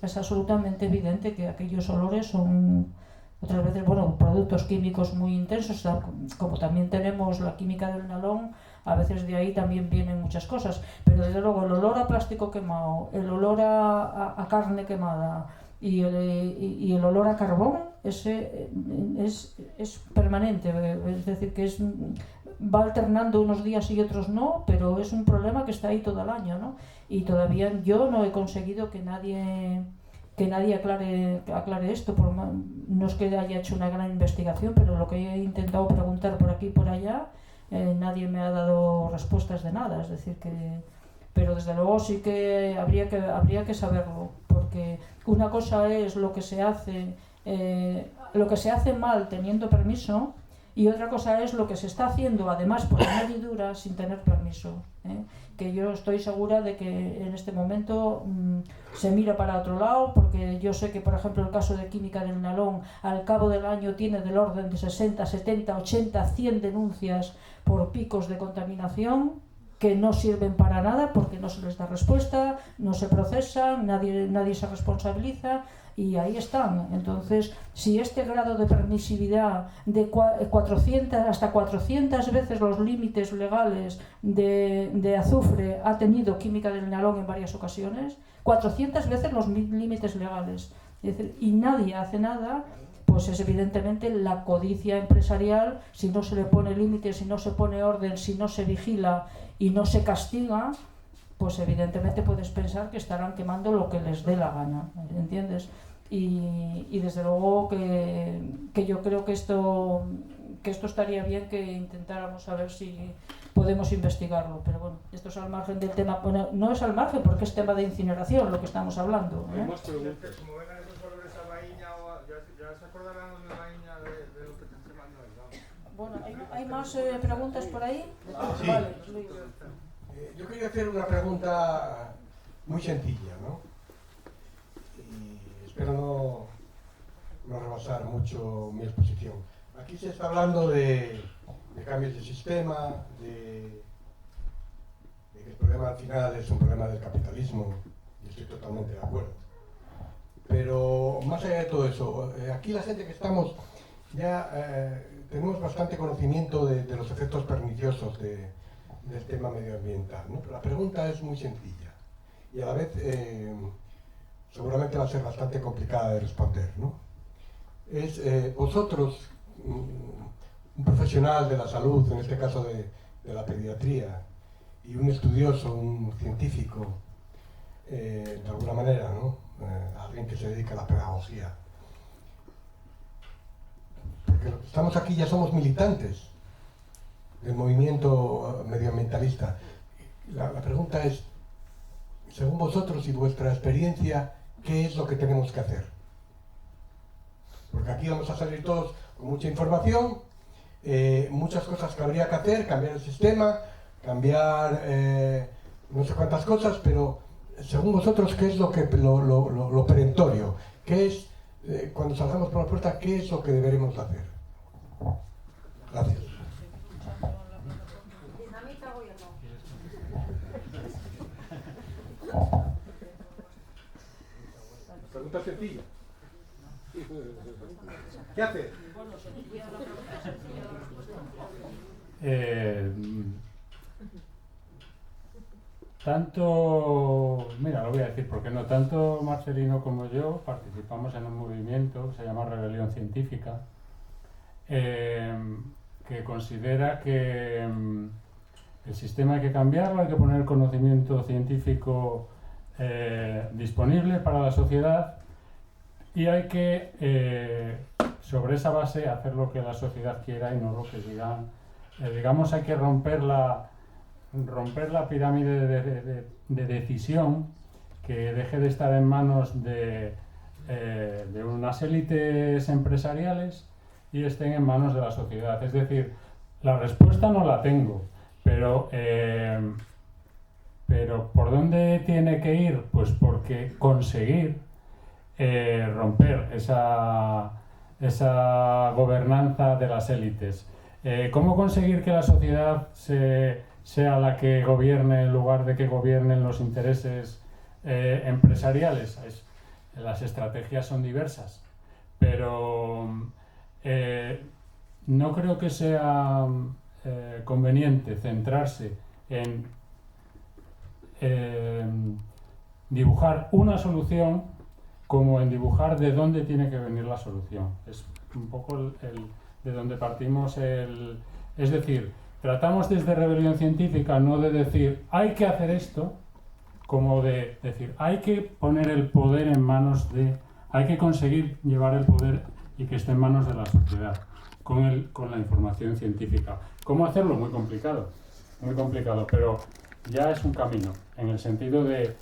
es absolutamente evidente que aquellos olores son otras veces, bueno, productos químicos muy intensos, como también tenemos la química del nalón. A veces de ahí también vienen muchas cosas, pero desde luego el olor a plástico quemado, el olor a carne quemada y el olor a carbón es permanente, es decir, que va alternando unos días y otros no, pero es un problema que está ahí todo el año, ¿no? Y todavía yo no he conseguido que nadie aclare esto, no es que haya hecho una gran investigación, pero lo que he intentado preguntar por aquí y por allá, nadie me ha dado respuestas de nada, es decir que, pero desde luego sí que habría que saberlo, porque una cosa es lo que se hace mal teniendo permiso Y otra cosa es lo que se está haciendo, además por añadidura, sin tener permiso, que yo estoy segura de que en este momento se mira para otro lado, porque yo sé que, por ejemplo, el caso de Química del Nalón, al cabo del año tiene del orden de 60, 70, 80, 100 denuncias por picos de contaminación que no sirven para nada porque no se les da respuesta, no se procesan, nadie se responsabiliza. Y ahí están. Entonces, si este grado de permisividad de 400, hasta 400 veces los límites legales de azufre ha tenido Química del Nalón en varias ocasiones, 400 veces los límites legales, es decir, y nadie hace nada, pues es evidentemente la codicia empresarial. Si no se le pone límites, si no se pone orden, si no se vigila y no se castiga, pues evidentemente puedes pensar que estarán quemando lo que les dé la gana, ¿entiendes? Y desde luego que yo creo que esto estaría bien que intentáramos a ver si podemos investigarlo, pero bueno, esto es al margen del tema. Bueno, no es al margen porque es tema de incineración lo que estamos hablando, ¿eh? Como vengan esos olores a vaina, ya se acordarán de vaina de lo que te estoy mandando. Bueno, ¿hay más preguntas por ahí? Sí. Vale, Luis. Yo quería hacer una pregunta muy sencilla, ¿no? Y espero no rebasar mucho mi exposición. Aquí se está hablando de cambios de sistema, de que el problema al final es un problema del capitalismo, y estoy totalmente de acuerdo. Pero más allá de todo eso, aquí la gente que estamos ya tenemos bastante conocimiento de los efectos perniciosos del tema medioambiental, ¿no? Pero la pregunta es muy sencilla y a la vez seguramente va a ser bastante complicada de responder, ¿no? Es vosotros, un profesional de la salud, en este caso de la pediatría, y un estudioso, un científico, de alguna manera, ¿no? Alguien que se dedica a la pedagogía. Porque los que estamos aquí ya somos militantes del movimiento medioambientalista. La pregunta es, según vosotros y vuestra experiencia, ¿qué es lo que tenemos que hacer? Porque aquí vamos a salir todos con mucha información, muchas cosas que habría que hacer, cambiar el sistema, cambiar no sé cuántas cosas, pero según vosotros, ¿qué es lo perentorio? ¿Qué es, cuando salgamos por la puerta, qué es lo que deberemos hacer? Gracias. Pregunta sencilla. ¿Qué hacer? Mira, lo voy a decir, porque no, tanto Marcelino como yo participamos en un movimiento que se llama Rebelión Científica, que considera que el sistema hay que cambiarlo, hay que poner el conocimiento científico disponible para la sociedad y hay que, sobre esa base, hacer lo que la sociedad quiera y no lo que digan. Digamos, hay que romper la pirámide de decisión, que deje de estar en manos de unas élites empresariales y estén en manos de la sociedad. Es decir, la respuesta no la tengo, pero ¿por dónde tiene que ir? Pues porque conseguir romper esa gobernanza de las élites. ¿Cómo conseguir que la sociedad sea la que gobierne en lugar de que gobiernen los intereses empresariales? Las estrategias son diversas, pero no creo que sea conveniente centrarse en dibujar una solución como en dibujar de dónde tiene que venir la solución. Es un poco de donde partimos. Es decir, tratamos desde Rebelión Científica no de decir hay que hacer esto, como de decir hay que poner el poder en manos hay que conseguir llevar el poder y que esté en manos de la sociedad con la información científica. ¿Cómo hacerlo? Muy complicado, pero ya es un camino, en el sentido de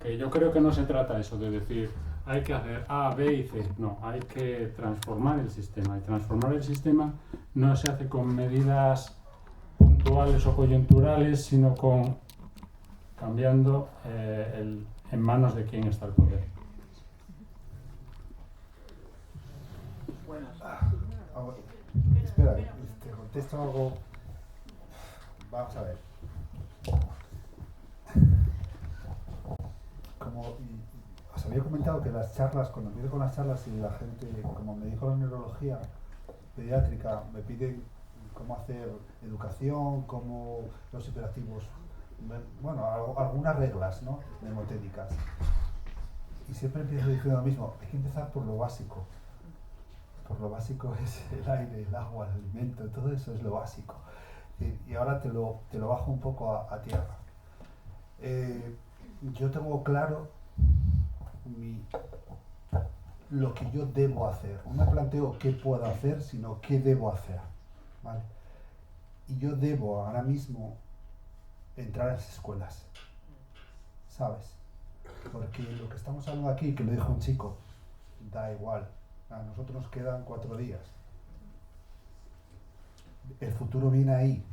que yo creo que no se trata eso de decir hay que hacer A, B y C. No, hay que transformar el sistema. Y transformar el sistema no se hace con medidas puntuales o coyunturales, sino cambiando en manos de quién está el poder. Espera, te contesto algo. Vamos a ver. Como os había comentado que las charlas, cuando empiezo con las charlas y la gente, como me dijo la neurología pediátrica, me piden cómo hacer educación, cómo los hiperactivos, bueno, algunas reglas, ¿no?, mnemotécnicas. Y siempre empiezo diciendo lo mismo, hay que empezar por lo básico. Por lo básico es el aire, el agua, el alimento, todo eso es lo básico. Y ahora te lo bajo un poco a tierra. Yo tengo claro lo que yo debo hacer. No me planteo qué puedo hacer, sino qué debo hacer, ¿vale? Y yo debo ahora mismo entrar a las escuelas, ¿sabes? Porque lo que estamos hablando aquí, que lo dijo un chico, da igual. A nosotros nos quedan 4 días. El futuro viene ahí.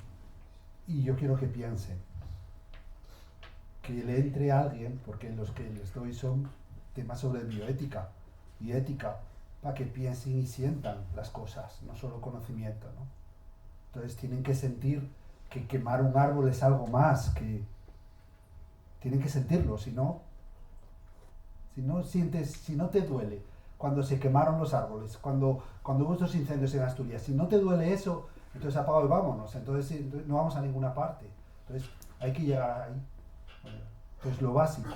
Y yo quiero que piensen. Que le entre a alguien, porque los que les doy son temas sobre bioética y ética, para que piensen y sientan las cosas, no solo conocimiento, ¿no? Entonces tienen que sentir que quemar un árbol es algo más, que tienen que sentirlo, si no sientes, si no te duele cuando se quemaron los árboles, cuando hubo estos incendios en Asturias, si no te duele eso, entonces apaga y vámonos, entonces no vamos a ninguna parte. Entonces hay que llegar ahí. Entonces lo básico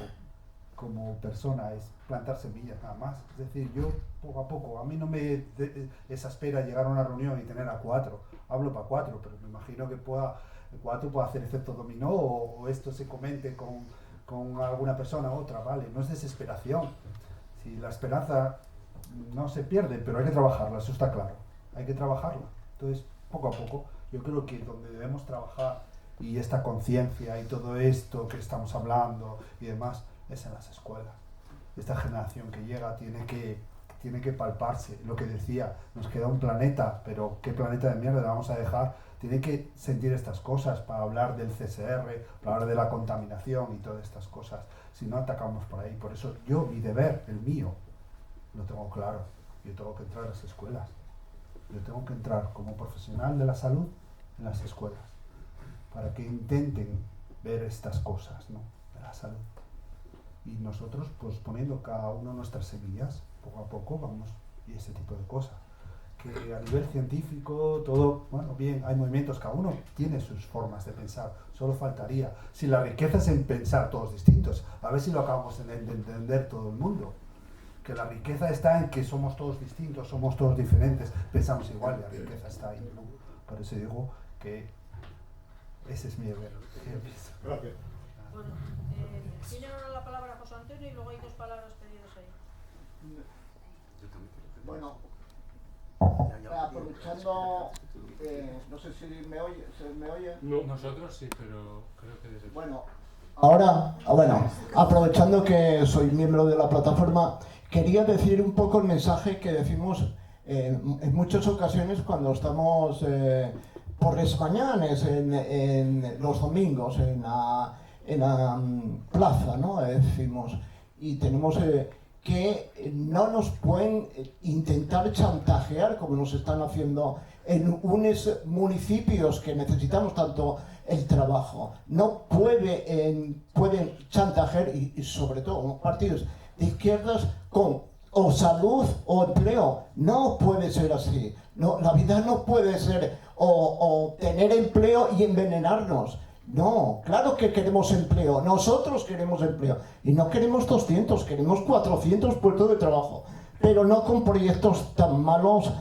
como persona es plantar semillas nada más. Es decir, yo poco a poco, a mí no me exaspera llegar a una reunión y tener a 4. Hablo para 4, pero me imagino que 4 pueda hacer efecto dominó o esto se comente con alguna persona u otra, ¿vale? No es desesperación. Si la esperanza no se pierde, pero hay que trabajarla, eso está claro. Hay que trabajarla. Entonces, poco a poco, yo creo que donde debemos trabajar y esta conciencia y todo esto que estamos hablando y demás, es en las escuelas. Esta generación que llega tiene que palparse. Lo que decía, nos queda un planeta, pero ¿qué planeta de mierda le vamos a dejar? Tiene que sentir estas cosas para hablar del CSR, para hablar de la contaminación y todas estas cosas. Si no, atacamos por ahí. Por eso yo, mi deber, el mío, lo tengo claro. Yo tengo que entrar a las escuelas. Yo tengo que entrar como profesional de la salud en las escuelas, para que intenten ver estas cosas, ¿no?, de la salud. Y nosotros, pues poniendo cada uno nuestras semillas, poco a poco vamos, y ese tipo de cosas. Que a nivel científico, todo, bueno, bien, hay movimientos, cada uno tiene sus formas de pensar, solo faltaría. Si la riqueza es en pensar todos distintos, a ver si lo acabamos de entender todo el mundo. Que la riqueza está en que somos todos distintos, somos todos diferentes, pensamos igual, y la riqueza está ahí, ¿no? Por eso digo que ese es mi deber. Gracias. Bueno, tiene ahora la palabra José Antonio y luego hay 2 palabras pedidas ahí. Bueno, aprovechando, no sé si me oye, ¿se me oye? No. Nosotros sí, pero creo que desde... Bueno, ahora, aprovechando que soy miembro de la plataforma, quería decir un poco el mensaje que decimos en muchas ocasiones cuando estamos por las mañanas, en los domingos, en la plaza, ¿no? Decimos, y tenemos que no nos pueden intentar chantajear como nos están haciendo en unos municipios que necesitamos tanto el trabajo. No pueden chantajear, y sobre todo partidos de izquierdas, con o salud o empleo. No puede ser así. No, la vida no puede ser o tener empleo y envenenarnos. No, claro que queremos empleo, nosotros queremos empleo y no queremos 200, queremos 400 puestos de trabajo, pero no con proyectos tan malos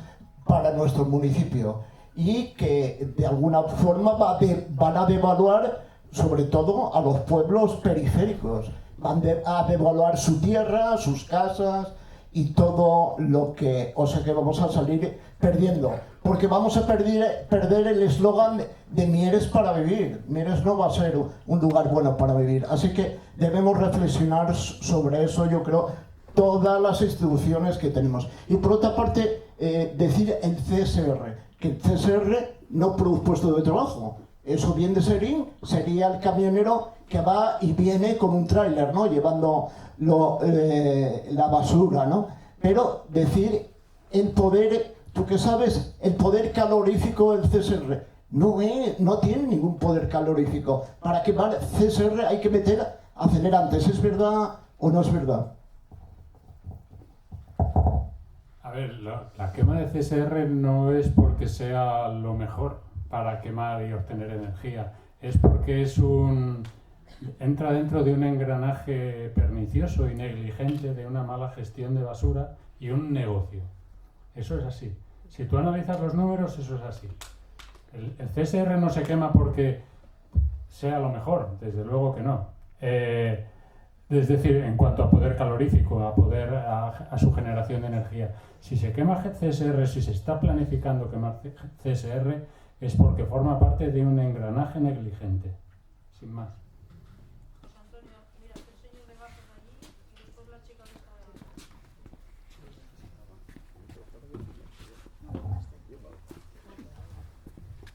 para nuestro municipio y que de alguna forma van a devaluar sobre todo a los pueblos periféricos, van a devaluar su tierra, sus casas y todo lo que, o sea que vamos a salir perdiendo. Porque vamos a perder el eslogan de Mieres para vivir. Mieres no va a ser un lugar bueno para vivir. Así que debemos reflexionar sobre eso, yo creo, todas las instituciones que tenemos. Y por otra parte, decir el CSR, que el CSR no produce puesto de trabajo. Eso bien de Serín sería el camionero que va y viene con un tráiler, ¿no? Llevando la basura, ¿no? Pero decir el poder, tú que sabes, el poder calorífico del CSR no tiene ningún poder calorífico. Para quemar CSR hay que meter acelerantes. ¿Es verdad o no es verdad? A ver, la quema de CSR no es porque sea lo mejor para quemar y obtener energía, es porque entra dentro de un engranaje pernicioso y negligente de una mala gestión de basura y un negocio. Eso es así. Si tú analizas los números, eso es así. El CSR no se quema porque sea lo mejor, desde luego que no. Es decir, en cuanto a poder calorífico, a su generación de energía. Si se quema CSR, si se está planificando quemar CSR, es porque forma parte de un engranaje negligente, sin más. Antonio, mira, te enseño de gafas allí y después la chica que está de...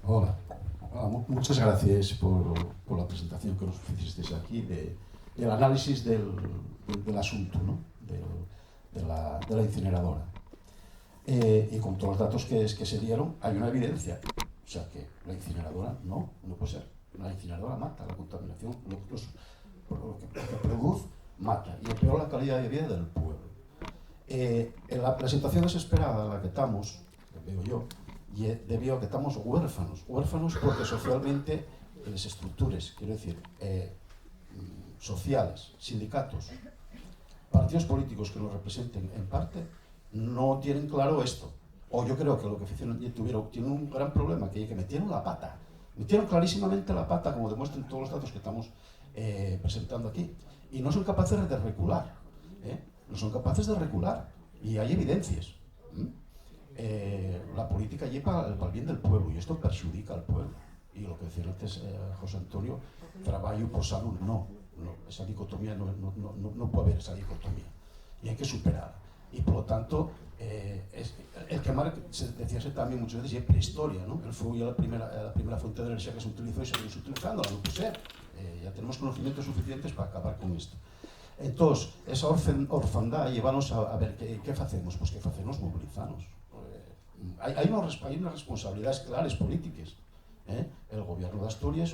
Hola. Muchas gracias por la presentación que nos hicisteis aquí del análisis del asunto, ¿no? de la incineradora. Y con todos los datos que se dieron, hay una evidencia. O sea que la incineradora no puede ser. La incineradora mata, la contaminación, lo que produce, mata. Y empeora la calidad de vida del pueblo. La situación desesperada en la que estamos, que veo yo, y debido a que estamos huérfanos porque socialmente las estructuras, quiero decir, sociales, sindicatos, partidos políticos que nos representen en parte, no tienen claro esto. O yo creo que lo que tienen un gran problema, que metieron la pata. Metieron clarísimamente la pata, como demuestran todos los datos que estamos presentando aquí. Y no son capaces de recular. No son capaces de recular. Y hay evidencias. La política lleva el bien del pueblo y esto perjudica al pueblo. Y lo que decía antes José Antonio, trabajo por salud, no. Esa dicotomía no puede haber esa dicotomía. Y hay que superarla. Y por lo tanto, el quemar, decíase también muchas veces, y es prehistoria, ¿no? El fuego ya la primera fuente de energía que se utilizó y seguimos utilizándola, no puede ser. Ya tenemos conocimientos suficientes para acabar con esto. Entonces, esa orfandad llevanos a ver qué hacemos. Pues que hacemos movilizarnos. Hay unas responsabilidades claras políticas. El gobierno de Asturias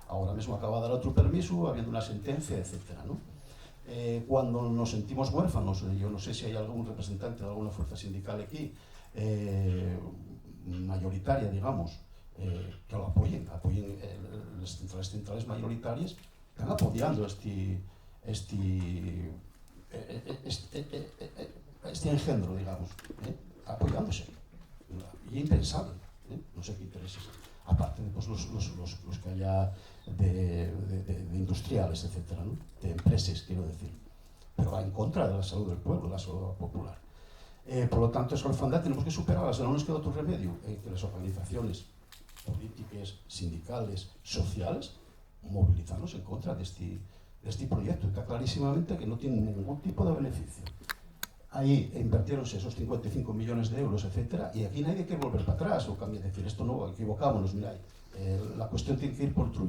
ahora mismo acaba de dar otro permiso, habiendo una sentencia, etcétera, ¿no? Cuando nos sentimos huérfanos, yo no sé si hay algún representante de alguna fuerza sindical aquí, mayoritaria, digamos, que lo apoyen las centrales mayoritarias, están apoyando este engendro, digamos, apoyándose. Y impensable, no sé qué intereses. Aparte de pues, los que haya de industriales, etcétera, ¿no? De empresas, quiero decir. Pero va en contra de la salud del pueblo, de la salud popular. Por lo tanto, esa orfandad tenemos que superarla, no nos queda otro remedio que las organizaciones políticas, sindicales, sociales, movilizarnos en contra de este proyecto. Está clarísimamente que no tiene ningún tipo de beneficio. Ahí invirtieronse esos 55 millones de euros, etcétera, y aquí nadie hay que volver para atrás o cambiar, decir, esto no, equivocámonos, mirad. La cuestión tiene que ir por otro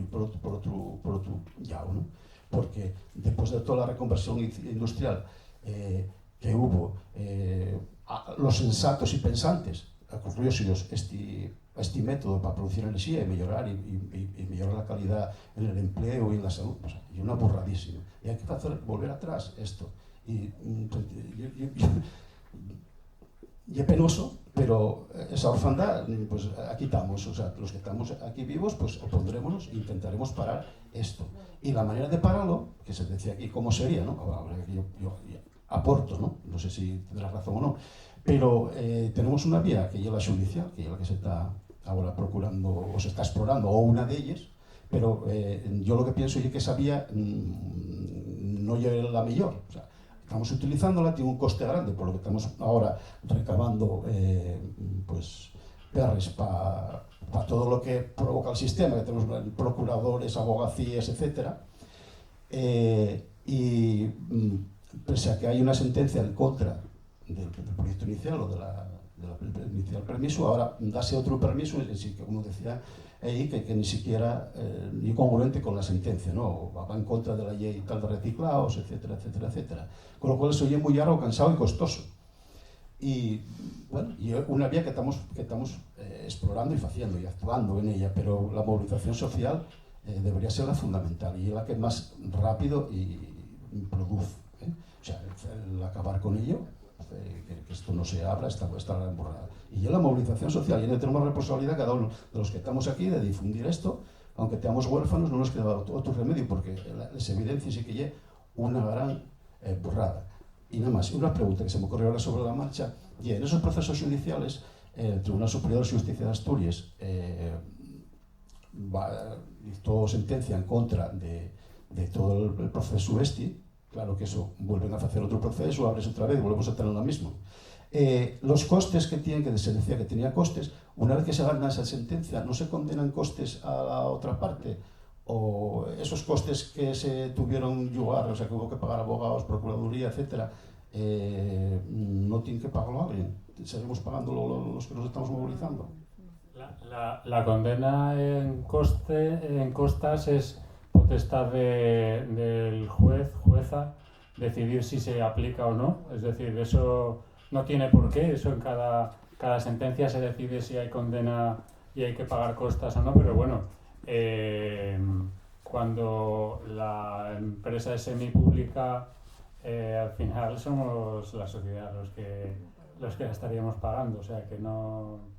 lado, ¿no? Porque después de toda la reconversión industrial que hubo, los sensatos y pensantes ocurrióselos este método para producir energía y mejorar la calidad en el empleo y en la salud, pues, y una borradísima. Y hay que volver atrás esto. Y es penoso, pero esa orfandad, pues aquí estamos, o sea, los que estamos aquí vivos, pues opondrémonos e intentaremos parar esto. Y la manera de pararlo, que se decía aquí, ¿cómo sería? ¿No? Yo aporto, ¿no? No sé si tendrás razón o no, pero tenemos una vía que es la judicial, que es la que se está ahora procurando o se está explorando, o una de ellas, pero yo lo que pienso es que esa vía no es la mejor. O sea, estamos utilizándola, tiene un coste grande, por lo que estamos ahora recabando pues, perres para todo lo que provoca el sistema, que tenemos procuradores, abogacías, etc. Y pese a que hay una sentencia en contra del proyecto inicial o del inicial permiso, ahora dase otro permiso, es decir, que uno decía ahí que ni siquiera ni congruente con la sentencia, ¿no? Va en contra de la ley tal de reciclados, etcétera, etcétera, etcétera. Con lo cual se oye muy largo, cansado y costoso. Y bueno, y una vía que estamos explorando y haciendo y actuando en ella, pero la movilización social debería ser la fundamental y la que más rápido y produce. O sea, el acabar con ello, que esto no se abra, está emborrada. Y yo la movilización social, y tenemos la responsabilidad cada uno de los que estamos aquí de difundir esto, aunque tengamos huérfanos, no nos queda otro remedio, porque les evidencia sí que hay una gran burrada. Y nada más, una pregunta que se me ocurrió ahora sobre la marcha, y en esos procesos judiciales, el Tribunal Superior de Justicia de Asturias dictó sentencia en contra de todo el proceso este. Claro que eso, vuelven a hacer otro proceso, abres otra vez y volvemos a tener lo mismo. Los costes que tienen, que se decía que tenía costes, una vez que se gana esa sentencia, ¿no se condenan costes a la otra parte? ¿O esos costes que se tuvieron lugar, o sea, que hubo que pagar abogados, procuraduría, etcétera, no tienen que pagarlo alguien? ¿Seguimos pagando los que nos estamos movilizando? La condena en costas es potestad del jueza decidir si se aplica o no. Es decir, eso no tiene por qué, eso en cada sentencia se decide si hay condena y hay que pagar costas o no, pero bueno, cuando la empresa es semipública, al final somos la sociedad los que la estaríamos pagando, o sea que no...